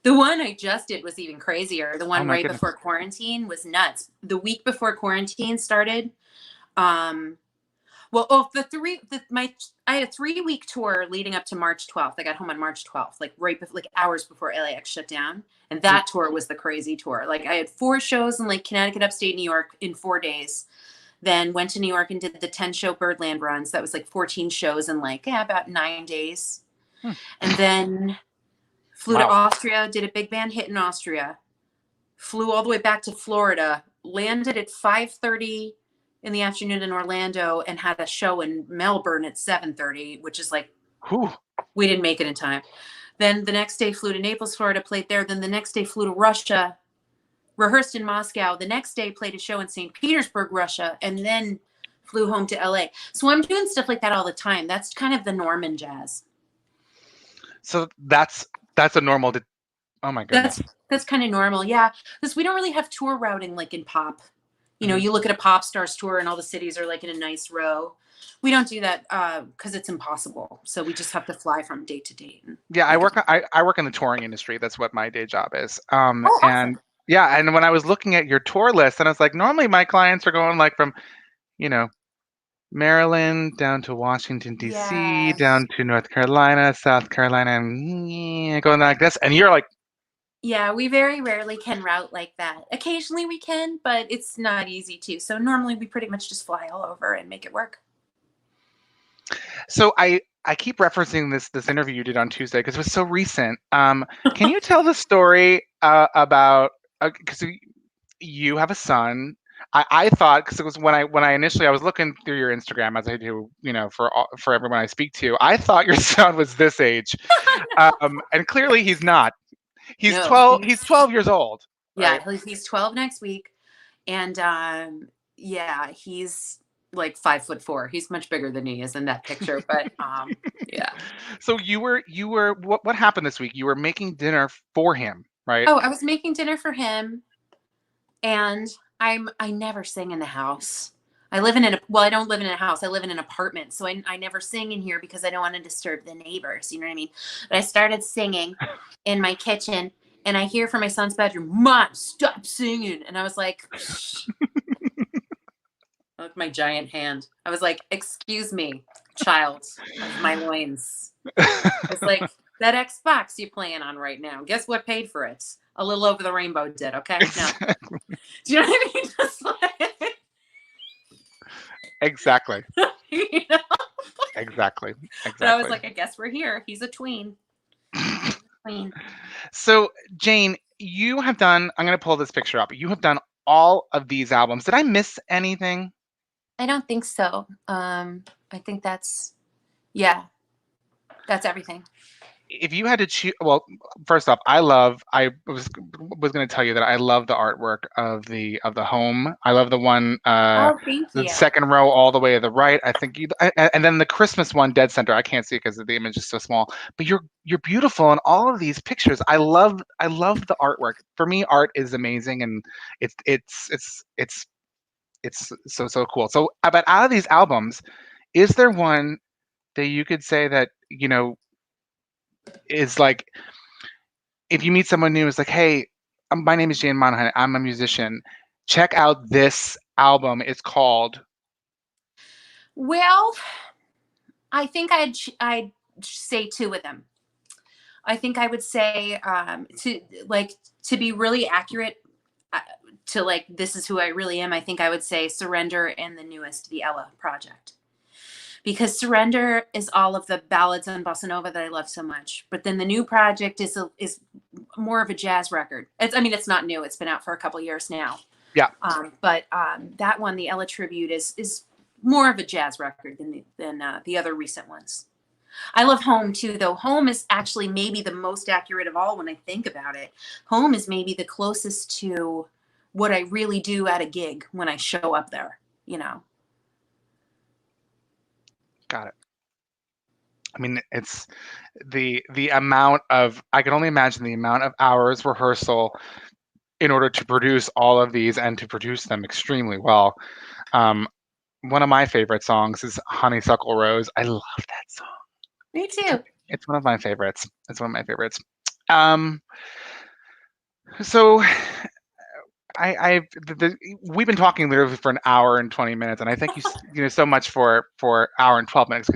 Speaker 3: The one I just did was even crazier. The one
Speaker 1: my
Speaker 3: right
Speaker 1: goodness.
Speaker 3: before quarantine was nuts. The week before quarantine started, I had a 3-week tour leading up to March 12th. I got home on March 12th, like hours before LAX shut down. And that tour was the crazy tour. Like I had 4 shows in like Connecticut, upstate New York in 4 days. Then went to New York and did the 10-show Birdland runs. That was like 14 shows in about 9 days. And then flew to Austria, did a big band hit in Austria, flew all the way back to Florida, landed at 5:30 in the afternoon in Orlando, and had a show in Melbourne at 7:30, which is like, we didn't make it in time. Then the next day flew to Naples, Florida, played there. Then the next day flew to Russia, rehearsed in Moscow. The next day played a show in St. Petersburg, Russia, and then flew home to LA. So I'm doing stuff like that all the time. That's kind of the norm in jazz.
Speaker 1: So that's a normal. Oh my goodness.
Speaker 3: That's kind of normal, yeah. Because we don't really have tour routing like in pop. You know, you look at a pop stars tour and all the cities are like in a nice row. We don't do that because it's impossible. So we just have to fly from date to date.
Speaker 1: Yeah, I work in the touring industry. That's what my day job is.
Speaker 3: Awesome.
Speaker 1: And yeah, and when I was looking at your tour list, and I was like, normally my clients are going like from, Maryland down to Washington D.C. down to North Carolina, South Carolina, and going like this. And you're like,
Speaker 3: yeah, we very rarely can route like that. Occasionally we can, but it's not easy to. So normally we pretty much just fly all over and make it work.
Speaker 1: So I keep referencing this interview you did on Tuesday because it was so recent. Can you tell the story about, because you have a son. I thought, because it was when I initially I was looking through your Instagram, as I do, for everyone I speak to, I thought your son was this age, and clearly he's not. He's 12. He's 12 years old. Right?
Speaker 3: Yeah, he's 12 next week, and he's like 5'4". He's much bigger than he is in that picture, but yeah.
Speaker 1: So you were what happened this week? You were making dinner for him, right?
Speaker 3: Oh, I was making dinner for him, and I never sing in the house. I don't live in a house. I live in an apartment. So I never sing in here because I don't want to disturb the neighbors. You know what I mean? But I started singing in my kitchen, and I hear from my son's bedroom, "Mom, stop singing." And I was like, with my giant hand, I was like, "Excuse me, child of my loins." It's like, that Xbox you're playing on right now, guess what paid for it? A Little Over the Rainbow did, okay? No. Do you know what I mean? Just like...
Speaker 1: Exactly.
Speaker 3: Exactly.
Speaker 1: Exactly.
Speaker 3: But I was like, I guess we're here. He's a tween.
Speaker 1: So, Jane, you have done, I'm going to pull this picture up. You have done all of these albums. Did I miss anything?
Speaker 3: I don't think so. I think that's everything.
Speaker 1: If you had to choose, well, first off, I was going to tell you that I love the artwork of the home. I love the one,
Speaker 3: Thank
Speaker 1: the
Speaker 3: you.
Speaker 1: second row all the way to the right. I think and then the Christmas one dead center. I can't see it because the image is so small. But you're beautiful in all of these pictures. I love the artwork. For me, art is amazing, and it's so cool. So, but out of these albums, is there one that you could say that is like, if you meet someone new, it's like, hey, my name is Jane Monheit, I'm a musician, check out this album, it's called?
Speaker 3: Well, I think I'd say 2 of them. I think I would say to be really accurate to like, this is who I really am. I think I would say Surrender and the newest, the Ella project, because Surrender is all of the ballads and bossa nova that I love so much. But then the new project is more of a jazz record. It's not new. It's been out for a couple years now.
Speaker 1: Yeah.
Speaker 3: But that one, the Ella Tribute, is more of a jazz record than the other recent ones. I love Home too, though. Home is actually maybe the most accurate of all when I think about it. Home is maybe the closest to what I really do at a gig when I show up there, you know.
Speaker 1: Got it. I mean, it's the amount of, I can only imagine the amount of hours rehearsal in order to produce all of these and to produce them extremely well. One of my favorite songs is Honeysuckle Rose. I love that song.
Speaker 3: Me too.
Speaker 1: It's one of my favorites. So we've been talking literally for an hour and 20 minutes, and I thank you so much for hour and 12 minutes,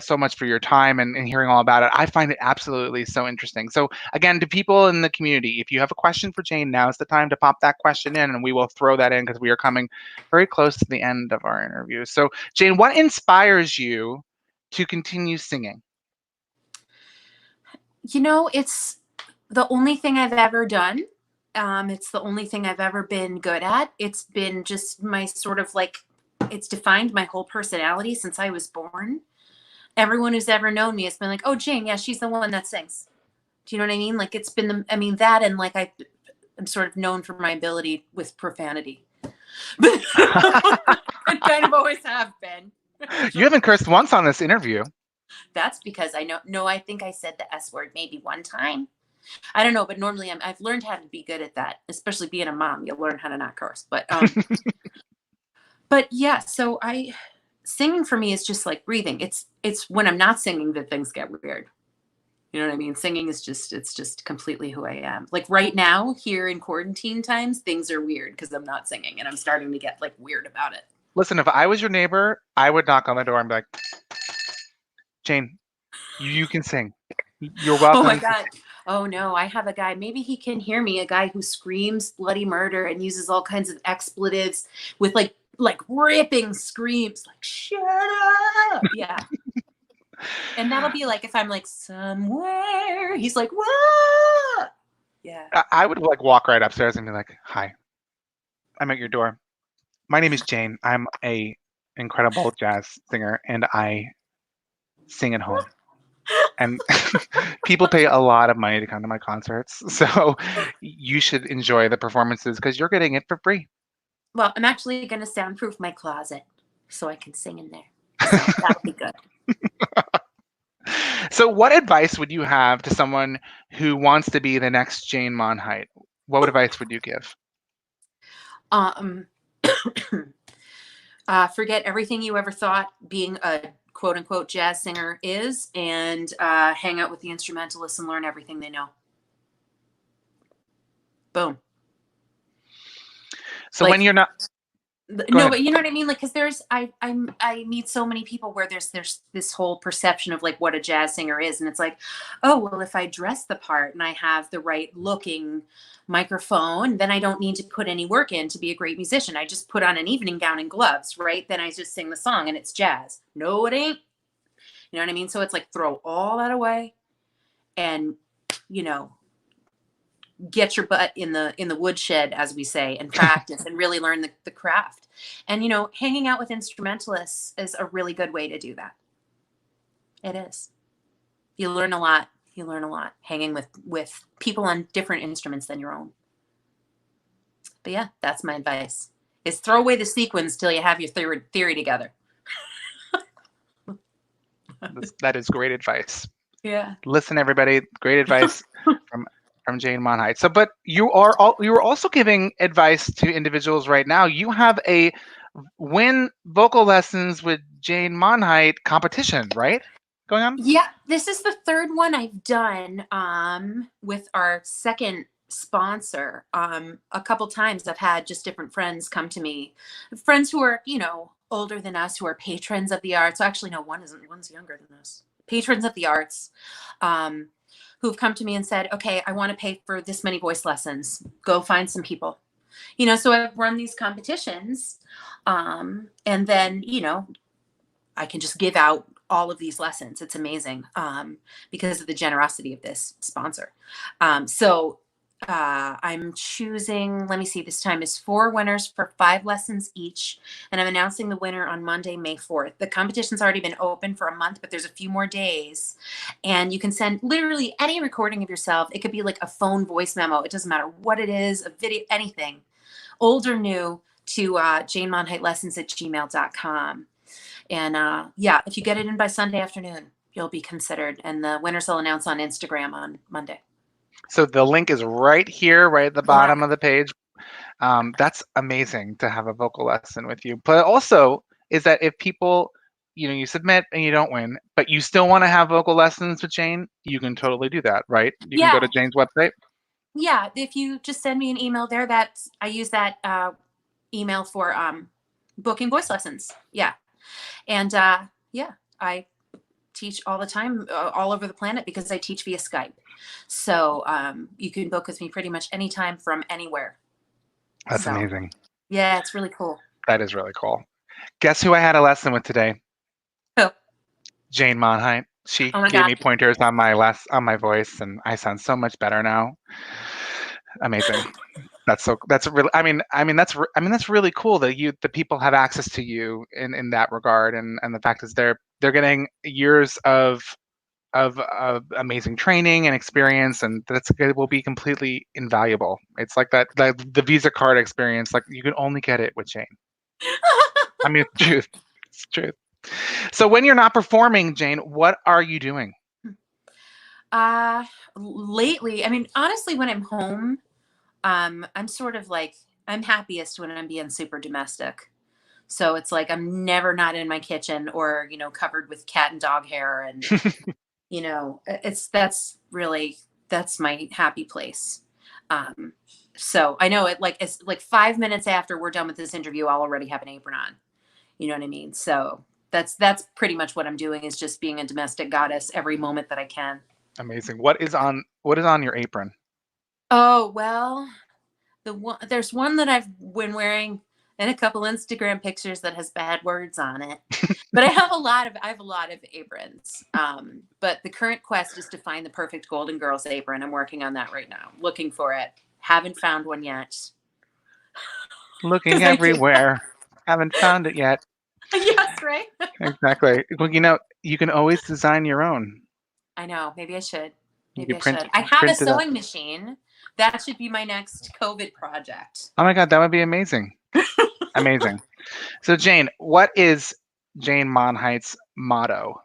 Speaker 1: so much for your time and hearing all about it. I find it absolutely so interesting. So again, to people in the community, if you have a question for Jane, now is the time to pop that question in, and we will throw that in because we are coming very close to the end of our interview. So Jane, what inspires you to continue singing?
Speaker 3: You know, it's the only thing I've ever done. It's the only thing I've ever been good at. It's been just my sort of it's defined my whole personality since I was born. Everyone who's ever known me has been like, oh, Jane, yeah, she's the one that sings. Do you know what I mean? Like, it's been that, and I'm sort of known for my ability with profanity. I kind of always have been.
Speaker 1: You haven't cursed once on this interview. That's
Speaker 3: because I think I said the S word maybe one time. I don't know, but normally I've learned how to be good at that, especially being a mom. You'll learn how to not curse. But but yeah, so singing for me is just like breathing. It's when I'm not singing that things get weird. You know what I mean? Singing is just completely who I am. Like right now here in quarantine times, things are weird because I'm not singing and I'm starting to get weird about it.
Speaker 1: Listen, if I was your neighbor, I would knock on the door and be like, Jane, you can sing. You're welcome.
Speaker 3: Oh my God. Oh no, I have a guy, maybe he can hear me, a guy who screams bloody murder and uses all kinds of expletives with like ripping screams, shut up. Yeah. And that'll be if I'm somewhere, he's like, what? Yeah.
Speaker 1: I would walk right upstairs and be like, hi, I'm at your door. My name is Jane. I'm a incredible jazz singer and I sing at home. And people pay a lot of money to come to my concerts. So you should enjoy the performances because you're getting it for free.
Speaker 3: Well, I'm actually going to soundproof my closet so I can sing in there. So that'll be good.
Speaker 1: So what advice would you have to someone who wants to be the next Jane Monheit? What advice would you give?
Speaker 3: Forget everything you ever thought being a quote unquote jazz singer is, and hang out with the instrumentalists and learn everything they know. Boom.
Speaker 1: So when you're not,
Speaker 3: no, but you know what I mean? Because I meet so many people where there's this whole perception of what a jazz singer is. And it's oh, well, if I dress the part and I have the right looking microphone, then I don't need to put any work in to be a great musician. I just put on an evening gown and gloves, right? Then I just sing the song and it's jazz. No, it ain't. You know what I mean? So it's throw all that away and, get your butt in the woodshed, as we say, and practice and really learn the craft. And, hanging out with instrumentalists is a really good way to do that. It is. You learn a lot. Hanging with people on different instruments than your own. But yeah, that's my advice, is throw away the sequins till you have your theory together.
Speaker 1: That is great advice.
Speaker 3: Yeah.
Speaker 1: Listen, everybody, great advice from Jane Monheit. So, but you are also giving advice to individuals right now. You have a Win Vocal Lessons with Jane Monheit competition, right? Going on?
Speaker 3: Yeah, this is the third one I've done with our second sponsor. A couple times I've had just different friends come to me, friends who are older than us, who are patrons of the arts. Actually, no, one's younger than us. Patrons of the arts, who've come to me and said, okay, I want to pay for this many voice lessons. Go find some people. So I've run these competitions, and then I can just give out all of these lessons. It's amazing because of the generosity of this sponsor. I'm choosing, let me see, this time is 4 winners for 5 lessons each. And I'm announcing the winner on Monday, May 4th. The competition's already been open for a month, but there's a few more days. And you can send literally any recording of yourself. It could be like a phone voice memo. It doesn't matter what it is, a video, anything, old or new, to Jane Monheit lessons@gmail.com. And if you get it in by Sunday afternoon, you'll be considered. And the winners will announce on Instagram on Monday.
Speaker 1: So the link is right here, right at the bottom of the page. That's amazing to have a vocal lesson with you. But also is that if people, you submit and you don't win, but you still want to have vocal lessons with Jane, you can totally do that, right? You can go to Jane's website.
Speaker 3: Yeah, if you just send me an email there, I use that email for booking voice lessons. Yeah. And I teach all the time, all over the planet, because I teach via Skype. So you can book with me pretty much anytime from anywhere.
Speaker 1: That's amazing.
Speaker 3: Yeah, it's really cool.
Speaker 1: That is really cool. Guess who I had a lesson with today?
Speaker 3: Who?
Speaker 1: Jane Monheit. She gave me pointers on my voice, and I sound so much better now. Amazing. That's really, that's really cool that the people have access to you in that regard, and the fact is they're getting years of amazing training and experience, and it will be completely invaluable. It's like the Visa card experience. Like, you can only get it with Jane. I mean, it's truth. It's truth. So when you're not performing, Jane, what are you doing?
Speaker 3: Lately, I mean, honestly, when I'm home, I'm sort of like, I'm happiest when I'm being super domestic. So it's like, I'm never not in my kitchen or, covered with cat and dog hair. And, that's my happy place. So I know it's like 5 minutes after we're done with this interview, I'll already have an apron on. You know what I mean? So that's pretty much what I'm doing, is just being a domestic goddess every moment that I can.
Speaker 1: Amazing. What is on your apron?
Speaker 3: Oh, well, there's one that I've been wearing in a couple Instagram pictures that has bad words on it. But I have a lot of aprons. But the current quest is to find the perfect Golden Girls apron. I'm working on that right now. Looking for it. Haven't found one yet.
Speaker 1: Looking everywhere. Haven't found it yet.
Speaker 3: Yes, right?
Speaker 1: Exactly. Well, you can always design your own.
Speaker 3: I know. Maybe I should. I have a sewing machine. That should be my next COVID project.
Speaker 1: Oh my God, that would be amazing. Amazing. So Jane, what is Jane Monheit's motto?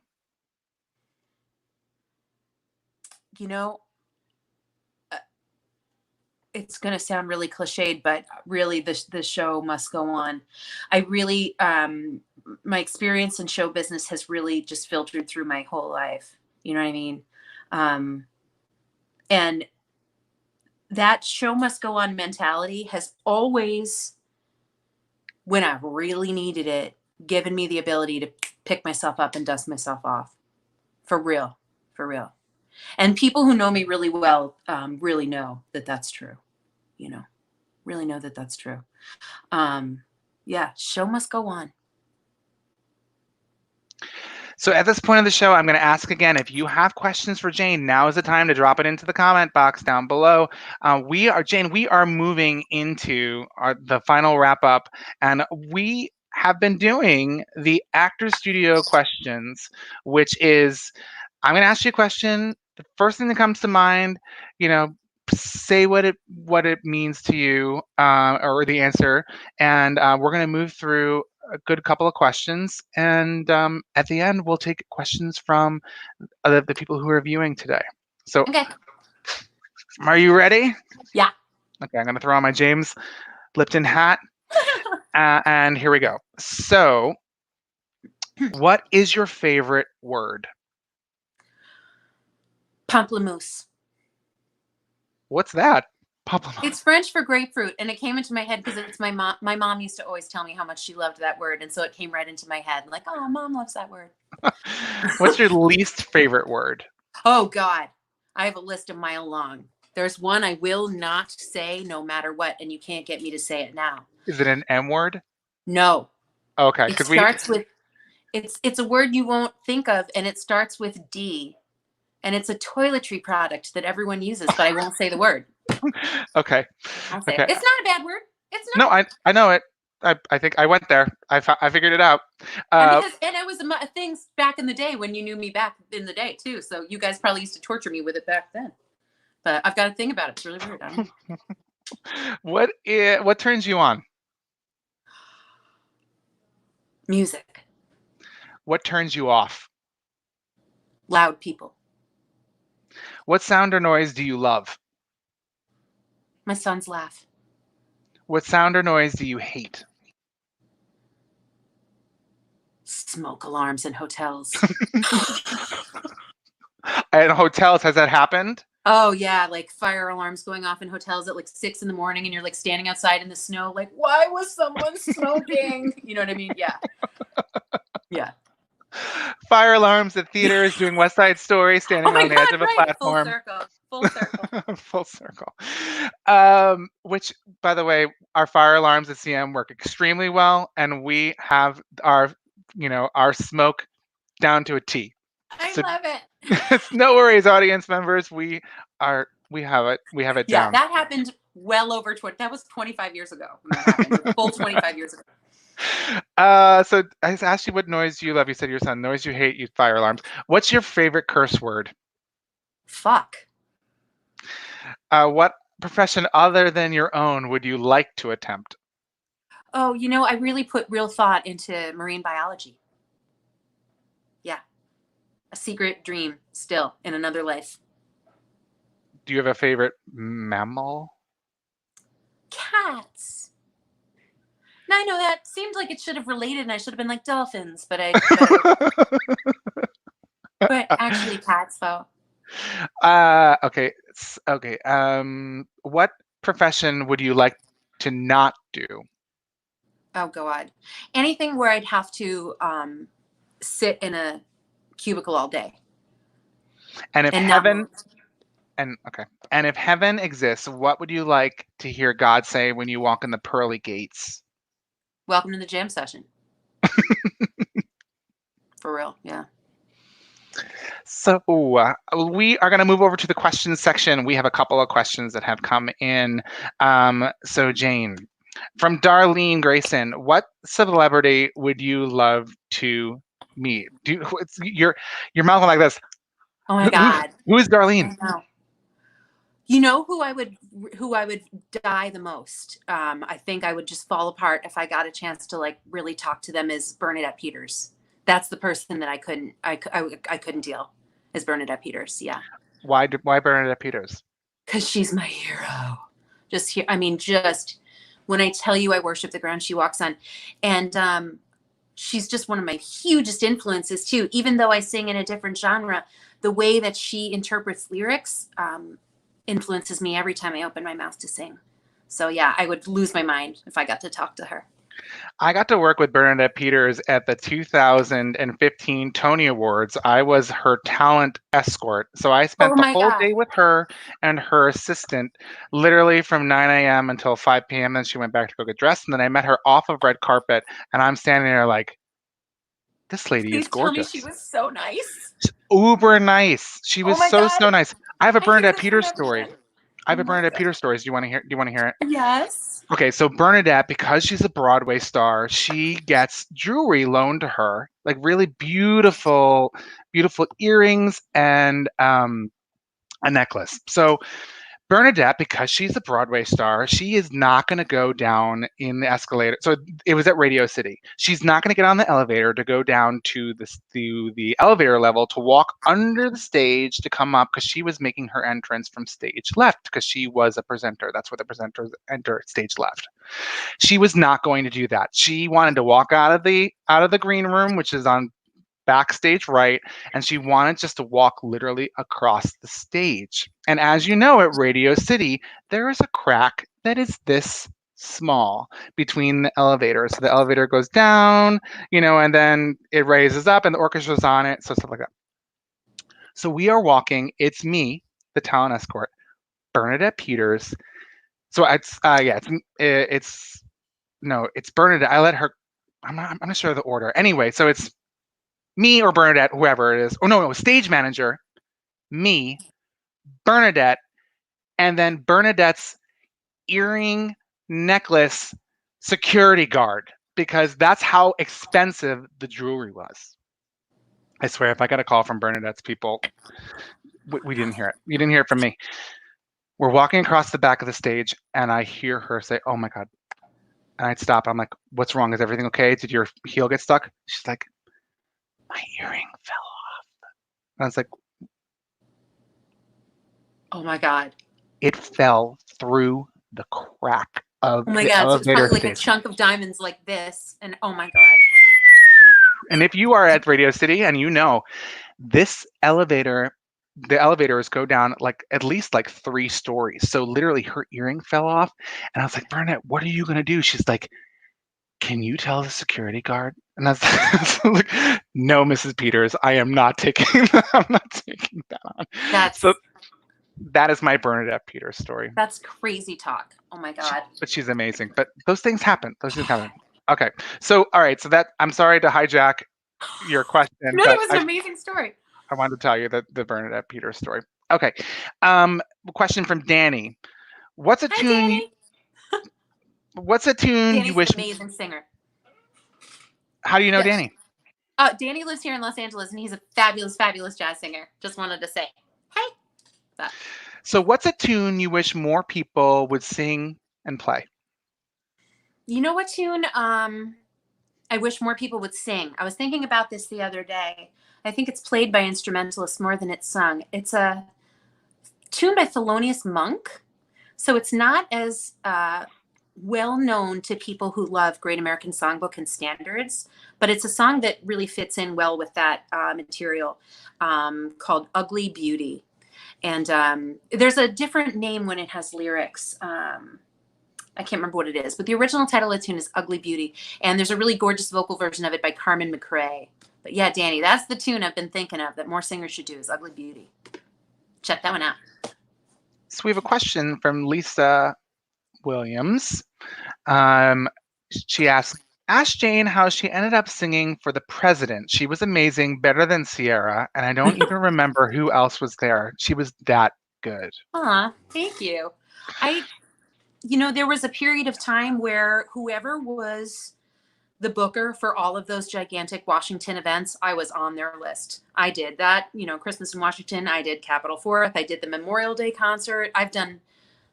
Speaker 3: It's going to sound really cliched, but really the show must go on. I really, my experience in show business has really just filtered through my whole life. You know what I mean? And that show must go on mentality has always, when I've really needed it, given me the ability to pick myself up and dust myself off. For real. And people who know me really well really know that that's true. Really know that that's true. Show must go on.
Speaker 1: So at this point of the show, I'm going to ask again, if you have questions for Jane, now is the time to drop it into the comment box down below. We are moving into the final wrap up, and we have been doing the Actor Studio questions, which is, I'm going to ask you a question. The first thing that comes to mind, say what it means to you, or the answer, and we're going to move through a good couple of questions, and at the end we'll take questions from the people who are viewing today. So,
Speaker 3: okay.
Speaker 1: Are you ready?
Speaker 3: Yeah.
Speaker 1: Okay, I'm going to throw on my James Lipton hat, and here we go. So, what is your favorite word?
Speaker 3: Pamplemousse.
Speaker 1: What's that?
Speaker 3: It's French for grapefruit, and it came into my head because it's my mom. My mom used to always tell me how much she loved that word, and so it came right into my head. Like, oh, Mom loves that word.
Speaker 1: What's your least favorite word?
Speaker 3: Oh God, I have a list a mile long. There's one I will not say no matter what, and you can't get me to say it now.
Speaker 1: Is it an M word?
Speaker 3: No.
Speaker 1: Okay,
Speaker 3: It starts with It's a word you won't think of, and it starts with D, and it's a toiletry product that everyone uses, but I won't say the word.
Speaker 1: Okay.
Speaker 3: I'll say
Speaker 1: Okay.
Speaker 3: it. It's not a bad word. It's not.
Speaker 1: No, I know it. I think I went there. I figured it out.
Speaker 3: And it was a thing back in the day when you knew me back in the day too. So you guys probably used to torture me with it back then. But I've got a thing about it. It's really weird. I don't know.
Speaker 1: What turns you on?
Speaker 3: Music.
Speaker 1: What turns you off?
Speaker 3: Loud people.
Speaker 1: What sound or noise do you love?
Speaker 3: My son's laugh.
Speaker 1: What sound or noise do you hate?
Speaker 3: Smoke alarms in hotels.
Speaker 1: At hotels, has that happened?
Speaker 3: Oh yeah, like fire alarms going off in hotels at like 6 a.m, and you're like standing outside in the snow, like, why was someone smoking? You know what I mean? Yeah. Yeah.
Speaker 1: Fire alarms at theaters, doing West Side Story, standing on the edge of a platform.
Speaker 3: Full circle.
Speaker 1: Full circle. Which, by the way, our fire alarms at CM work extremely well, and we have our smoke down to a T.
Speaker 3: I
Speaker 1: So-
Speaker 3: love it.
Speaker 1: No worries, audience members. We have it. We have it
Speaker 3: Yeah,
Speaker 1: down.
Speaker 3: that happened well over 20. That was 25 years ago. When that happened. Full 25 years ago.
Speaker 1: So I asked you what noise you love. You said your son. Noise you hate, you fire alarms. What's your favorite curse word?
Speaker 3: Fuck.
Speaker 1: What profession other than your own would you like to attempt?
Speaker 3: Oh, I really put real thought into marine biology. Yeah. A secret dream still in another life.
Speaker 1: Do you have a favorite mammal?
Speaker 3: Cats. Now I know that seemed like it should have related and I should have been like dolphins, but but actually cats though.
Speaker 1: Okay. Okay. What profession would you like to not do?
Speaker 3: Oh God. Anything where I'd have to sit in a cubicle all day.
Speaker 1: And if
Speaker 3: And not
Speaker 1: heaven
Speaker 3: move.
Speaker 1: and if heaven exists, what would you like to hear God say when you walk in the pearly gates?
Speaker 3: Welcome to the jam session. For real, yeah.
Speaker 1: So we are going to move over to the questions section. We have a couple of questions that have come in. So Jane, from Darlene Grayson, what celebrity would you love to meet? Your mouth like this.
Speaker 3: Oh my God.
Speaker 1: Who is Darlene?
Speaker 3: I know. You know who I would die the most? I think I would just fall apart if I got a chance to like really talk to them is Bernadette Peters. That's the person that I couldn't deal is Bernadette Peters. Yeah.
Speaker 1: Why Bernadette Peters?
Speaker 3: Because she's my hero. Just when I tell you I worship the ground she walks on. And she's just one of my hugest influences too. Even though I sing in a different genre, the way that she interprets lyrics influences me every time I open my mouth to sing. So yeah, I would lose my mind if I got to talk to her.
Speaker 1: I got to work with Bernadette Peters at the 2015 Tony Awards. I was her talent escort. So I spent the whole day with her and her assistant, literally from 9 a.m. until 5 p.m. Then she went back to go get dressed. And then I met her off of red carpet. And I'm standing there like, this lady is gorgeous.
Speaker 3: Tell me she was so nice.
Speaker 1: Uber nice. She was so nice. I have a Bernadette Peters story.
Speaker 3: Again.
Speaker 1: I have a Bernadette Peters story. Do you want to hear it?
Speaker 3: Yes.
Speaker 1: Okay, so Bernadette, because she's a Broadway star, she gets jewelry loaned to her, like really beautiful, beautiful earrings and a necklace. So Bernadette, because she's a Broadway star, she is not going to go down in the escalator. So it was at Radio City. She's not going to get on the elevator to go down to the elevator level to walk under the stage to come up because she was making her entrance from stage left because she was a presenter. That's where the presenters enter stage left. She was not going to do that. She wanted to walk out of the green room, which is on backstage right, and she wanted just to walk literally across the stage. And as you know, at Radio City, there is a crack that is this small between the elevators. So the elevator goes down, and then it raises up and the orchestra's on it, so stuff like that. So we are walking, it's me, the talent escort, Bernadette Peters. So it's Bernadette. I let her, I'm not sure of the order. Anyway, so it's me or Bernadette, whoever it is. Oh, no, stage manager, me, Bernadette, and then Bernadette's earring necklace security guard, because that's how expensive the jewelry was. I swear, if I got a call from Bernadette's people, we didn't hear it. You didn't hear it from me. We're walking across the back of the stage, and I hear her say, "Oh my God." And I'd stop. I'm like, "What's wrong? Is everything okay? Did your heel get stuck?" She's like, "My earring fell off." And I was like,
Speaker 3: Oh my God.
Speaker 1: it fell through the crack of
Speaker 3: Oh my
Speaker 1: the
Speaker 3: God. So it's
Speaker 1: elevator
Speaker 3: probably like a
Speaker 1: station.
Speaker 3: chunk of diamonds like this. And oh my God.
Speaker 1: And if you are at Radio City and you know this elevator, the elevators go down like at least like 3 stories. So literally her earring fell off. And I was like, Bernadette, what are you going to do? She's like, can you tell the security guard? And I was like, no, Mrs. Peters, I am not taking I'm not taking that on. So that is my Bernadette Peters story.
Speaker 3: That's crazy talk. Oh my God.
Speaker 1: But she's amazing. But those things happen. Okay. So, all right. So I'm sorry to hijack your question.
Speaker 3: No,
Speaker 1: but
Speaker 3: it was an amazing story.
Speaker 1: I wanted to tell you the Bernadette Peters story. Okay. Question from Danny. What's a tune?
Speaker 3: Danny.
Speaker 1: What's a tune
Speaker 3: Danny's
Speaker 1: you wish?
Speaker 3: An amazing singer.
Speaker 1: How do you know
Speaker 3: Yes.
Speaker 1: Danny?
Speaker 3: Danny lives here in Los Angeles, and he's a fabulous, fabulous jazz singer. Just wanted to say, hey.
Speaker 1: So, what's a tune you wish more people would sing and play?
Speaker 3: You know what tune? I wish more people would sing. I was thinking about this the other day. I think it's played by instrumentalists more than it's sung. It's a tune by Thelonious Monk. So it's not as well known to people who love Great American Songbook and standards, but it's a song that really fits in well with that material, called Ugly Beauty. And there's a different name when it has lyrics. I can't remember what it is, but the original title of the tune is Ugly Beauty. And there's a really gorgeous vocal version of it by Carmen McRae. But yeah, Danny, that's the tune I've been thinking of that more singers should do, is Ugly Beauty. Check that one out.
Speaker 1: So we have a question from Lisa Williams. She asks, ask Jane how she ended up singing for the president. She was amazing, better than Sierra, and I don't even remember who else was there. She was that good.
Speaker 3: Aw, thank you. There was a period of time where whoever was the booker for all of those gigantic Washington events, I was on their list. I did that, Christmas in Washington. I did Capitol 4th. I did the Memorial Day concert. I've done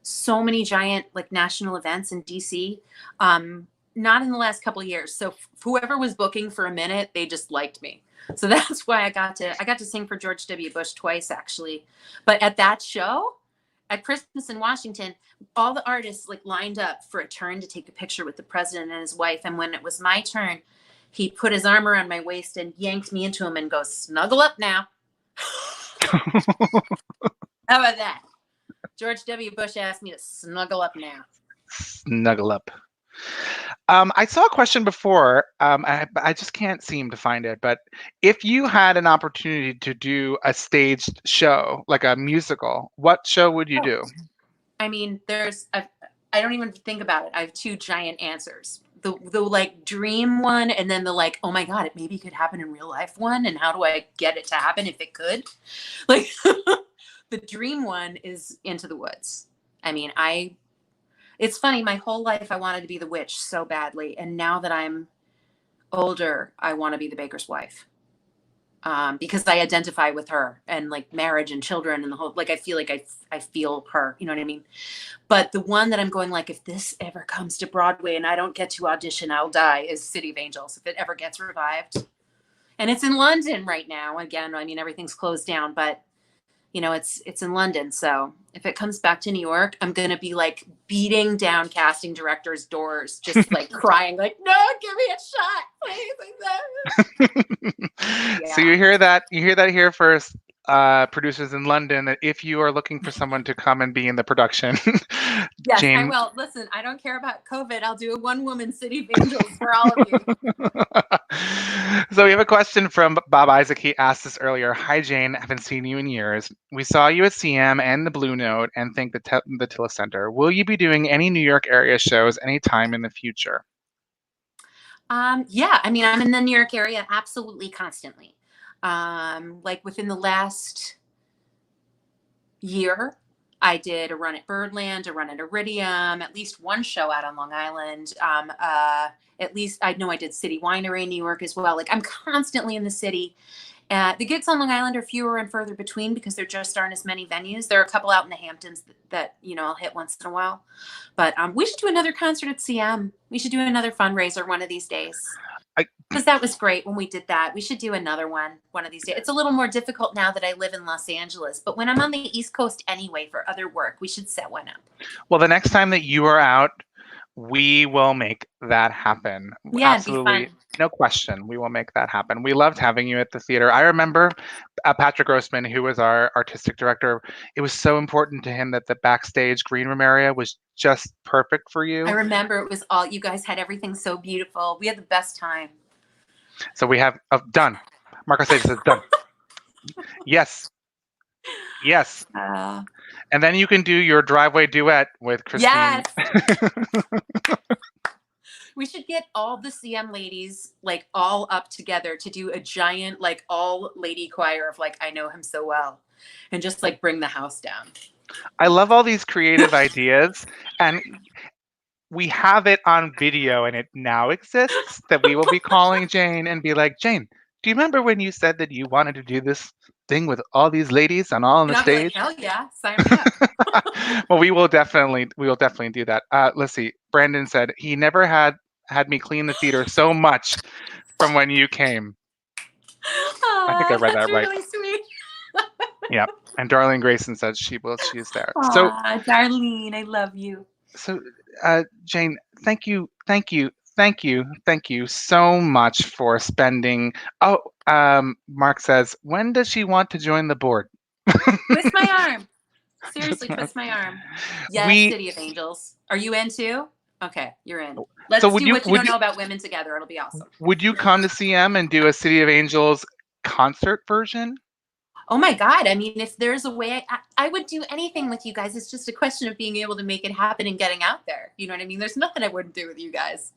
Speaker 3: so many giant national events in DC. Not in the last couple of years. So whoever was booking for a minute, they just liked me. So that's why I got to sing for George W. Bush twice, actually. But at that show, at Christmas in Washington, all the artists lined up for a turn to take a picture with the president and his wife. And when it was my turn, he put his arm around my waist and yanked me into him and goes, snuggle up now. How about that? George W. Bush asked me to snuggle up now.
Speaker 1: Snuggle up. I saw a question before. I just can't seem to find it. But if you had an opportunity to do a staged show, like a musical, what show would you do?
Speaker 3: I mean, I don't even think about it. I have 2 giant answers. The dream one, and then the oh my God, it maybe could happen in real life one. And how do I get it to happen if it could? The dream one is Into the Woods. I mean, it's funny, my whole life I wanted to be the witch so badly. And now that I'm older, I want to be the baker's wife. Because I identify with her and marriage and children and the whole, I feel I feel her, you know what I mean? But the one that I'm going if this ever comes to Broadway and I don't get to audition, I'll die, is City of Angels, if it ever gets revived. And it's in London right now. Again, I mean, everything's closed down, but it's in London. So if it comes back to New York, I'm going to be beating down casting directors' doors, just crying, no, give me a shot, please. Yeah.
Speaker 1: So you hear that here first, producers in London, that if you are looking for someone to come and be in the production,
Speaker 3: yes,
Speaker 1: Jane...
Speaker 3: I will. Listen, I don't care about COVID. I'll do a one-woman City of Angels for all of you.
Speaker 1: So we have a question from Bob Isaac. He asked this earlier. Hi, Jane. Haven't seen you in years. We saw you at CM and the Blue Note and think the Tilla Center. Will you be doing any New York area shows anytime in the future?
Speaker 3: Yeah, I mean, I'm in the New York area absolutely constantly. Like within the last year, I did a run at Birdland, a run at Iridium, at least one show out on Long Island. At least I know I did City Winery in New York as well. Like I'm constantly in the city. The gigs on Long Island are fewer and further between because there just aren't as many venues. There are a couple out in the Hamptons that I'll hit once in a while. But we should do another concert at CM. We should do another fundraiser one of these days. Because that was great when we did that. We should do another one of these days. It's a little more difficult now that I live in Los Angeles. But when I'm on the East Coast anyway for other work, we should set one up.
Speaker 1: Well, the next time that you are out, we will make that happen.
Speaker 3: Yeah,
Speaker 1: absolutely.
Speaker 3: it'd be fun.
Speaker 1: No question. We will make that happen. We loved having you at the theater. I remember Patrick Grossman, who was our artistic director. It was so important to him that the backstage green room area was just perfect for you.
Speaker 3: I remember it was all, you guys had everything so beautiful. We had the best time.
Speaker 1: So we have done. Marco says done. Yes. Yes. And then you can do your driveway duet with Christine.
Speaker 3: Yes. We should get all the CM ladies like all up together to do a giant like all lady choir of like I Know Him So Well and just like bring the house down.
Speaker 1: I love all these creative ideas, and we have it on video and it now exists that we will be calling Jane and be like, Jane, do you remember when you said that you wanted to do this thing with all these ladies and all on the stage?
Speaker 3: Like, hell yeah, sign me up.
Speaker 1: Well, we will definitely do that. Let's see. Brandon said he never had me clean the theater so much from when you came. I think I read that right.
Speaker 3: Really sweet.
Speaker 1: Yeah. And Darlene Grayson said she's there.
Speaker 3: Aww,
Speaker 1: so
Speaker 3: Darlene, I love you.
Speaker 1: So Jane, thank you so much for spending. Mark says, when does she want to join the board?
Speaker 3: Twist my arm. Seriously, twist my arm. Yes, City of Angels. Are you in too? Okay, you're in. Let's do what you don't know about women together. It'll be awesome.
Speaker 1: Would you come to CM and do a City of Angels concert version?
Speaker 3: Oh my God. I mean, if there's a way, I would do anything with you guys. It's just a question of being able to make it happen and getting out there. You know what I mean? There's nothing I wouldn't do with you guys.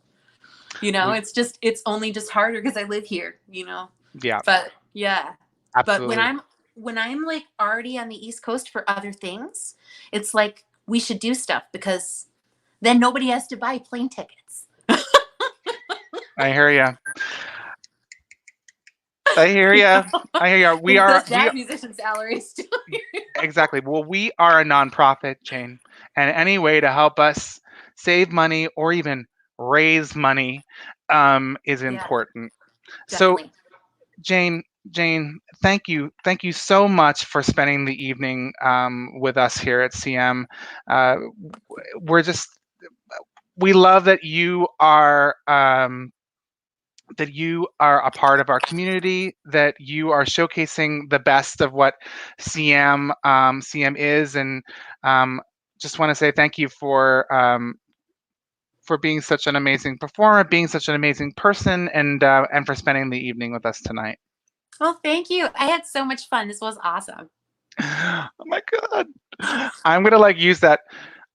Speaker 3: It's only just harder because I live here,
Speaker 1: Yeah.
Speaker 3: But yeah.
Speaker 1: Absolutely.
Speaker 3: But when I'm like already on the East Coast for other things, it's like we should do stuff because then nobody has to buy plane tickets.
Speaker 1: I hear you. I hear you. We are
Speaker 3: musician salaries too.
Speaker 1: Exactly. Well, we are a nonprofit, Jane, and any way to help us save money or even raise money is important.
Speaker 3: Definitely.
Speaker 1: So, Jane, thank you so much for spending the evening with us here at CM. We love that you are. That you are a part of our community, that you are showcasing the best of what CM is, and just want to say thank you for being such an amazing performer, being such an amazing person, and for spending the evening with us tonight.
Speaker 3: Well, thank you. I had so much fun. This was awesome.
Speaker 1: Oh my God. I'm gonna use that.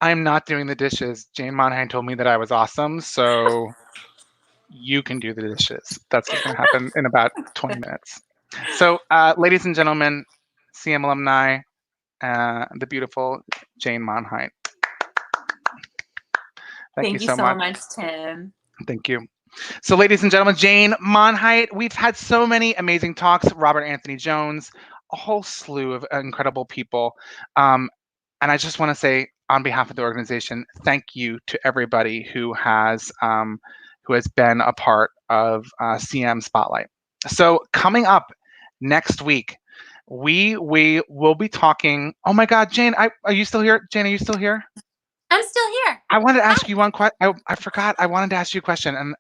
Speaker 1: I'm not doing the dishes. Jane Monheit told me that I was awesome, so you can do the dishes. That's what's going to happen in about 20 minutes. So, ladies and gentlemen, CM alumni, the beautiful Jane Monheit. Thank you so
Speaker 3: much, Tim.
Speaker 1: Thank you. So, ladies and gentlemen, Jane Monheit, we've had so many amazing talks. Robert Anthony Jones, a whole slew of incredible people. And I just want to say, on behalf of the organization, thank you to everybody who has been a part of CM Spotlight. So coming up next week, we will be talking. Oh my God, Jane, are you still here? Jane, are you still here?
Speaker 3: I'm still here.
Speaker 1: I wanted to ask you one question. I forgot. I wanted to ask you a question, and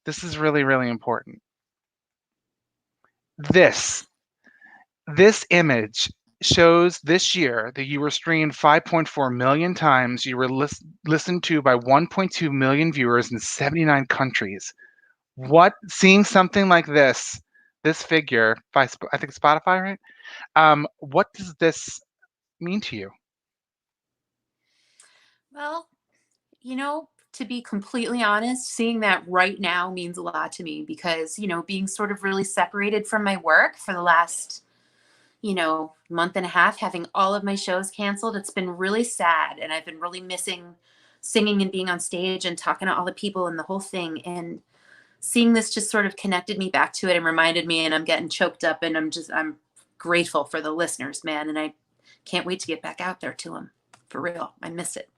Speaker 1: this is really, really important. This image shows this year that you were streamed 5.4 million times. You were listened to by 1.2 million viewers in 79 countries. Seeing something like this figure by, I think, Spotify, right? What does this mean to you?
Speaker 3: Well, to be completely honest, seeing that right now means a lot to me because, being sort of really separated from my work for the last, month and a half, having all of my shows canceled, it's been really sad. And I've been really missing singing and being on stage and talking to all the people and the whole thing. And seeing this just sort of connected me back to it and reminded me, and I'm getting choked up, and I'm grateful for the listeners, man. And I can't wait to get back out there to them. For real. I miss it.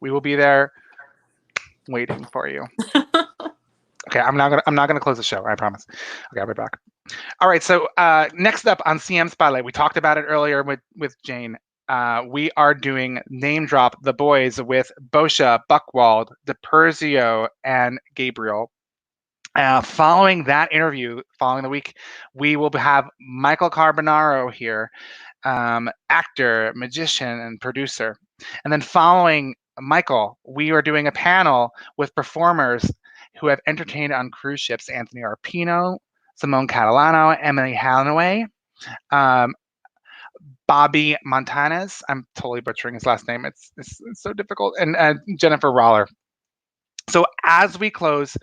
Speaker 1: We will be there waiting for you. Okay, I'm not gonna close the show, I promise. Okay, I'll be back. All right, so next up on CM Spotlight, we talked about it earlier with Jane. We are doing Name Drop the Boys with Boccia, Buchwald, Persio, and Gabriel. Following that interview, following the week, we will have Michael Carbonaro here, actor, magician, and producer. And then following Michael, we are doing a panel with performers who have entertained on cruise ships: Anthony Arpino, Simone Catalano, Emily Hannaway, Bobby Montaniz. I'm totally butchering his last name. It's so difficult. And Jennifer Roller. So as we close,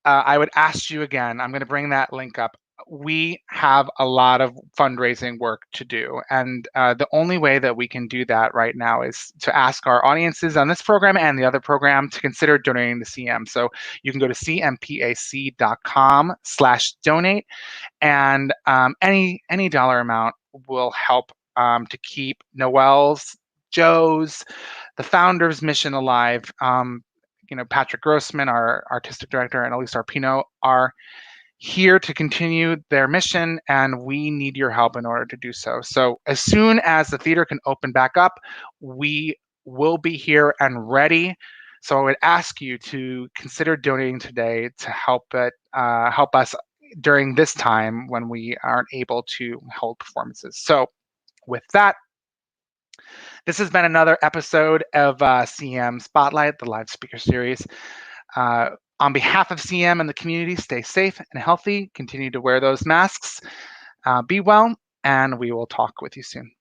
Speaker 1: I would ask you again, I'm going to bring that link up. We have a lot of fundraising work to do. And the only way that we can do that right now is to ask our audiences on this program and the other program to consider donating to CM. So you can go to cmpac.com/donate, and any dollar amount will help to keep Noelle's, Joe's, the founder's mission alive. Patrick Grossman, our artistic director, and Elise Arpino are here to continue their mission, and we need your help in order to do so. So as soon as the theater can open back up, we will be here and ready. So I would ask you to consider donating today to help us during this time when we aren't able to hold performances. So with that, this has been another episode of CM Spotlight, the live speaker series. On behalf of CM and the community, stay safe and healthy. Continue to wear those masks. Be well, and we will talk with you soon.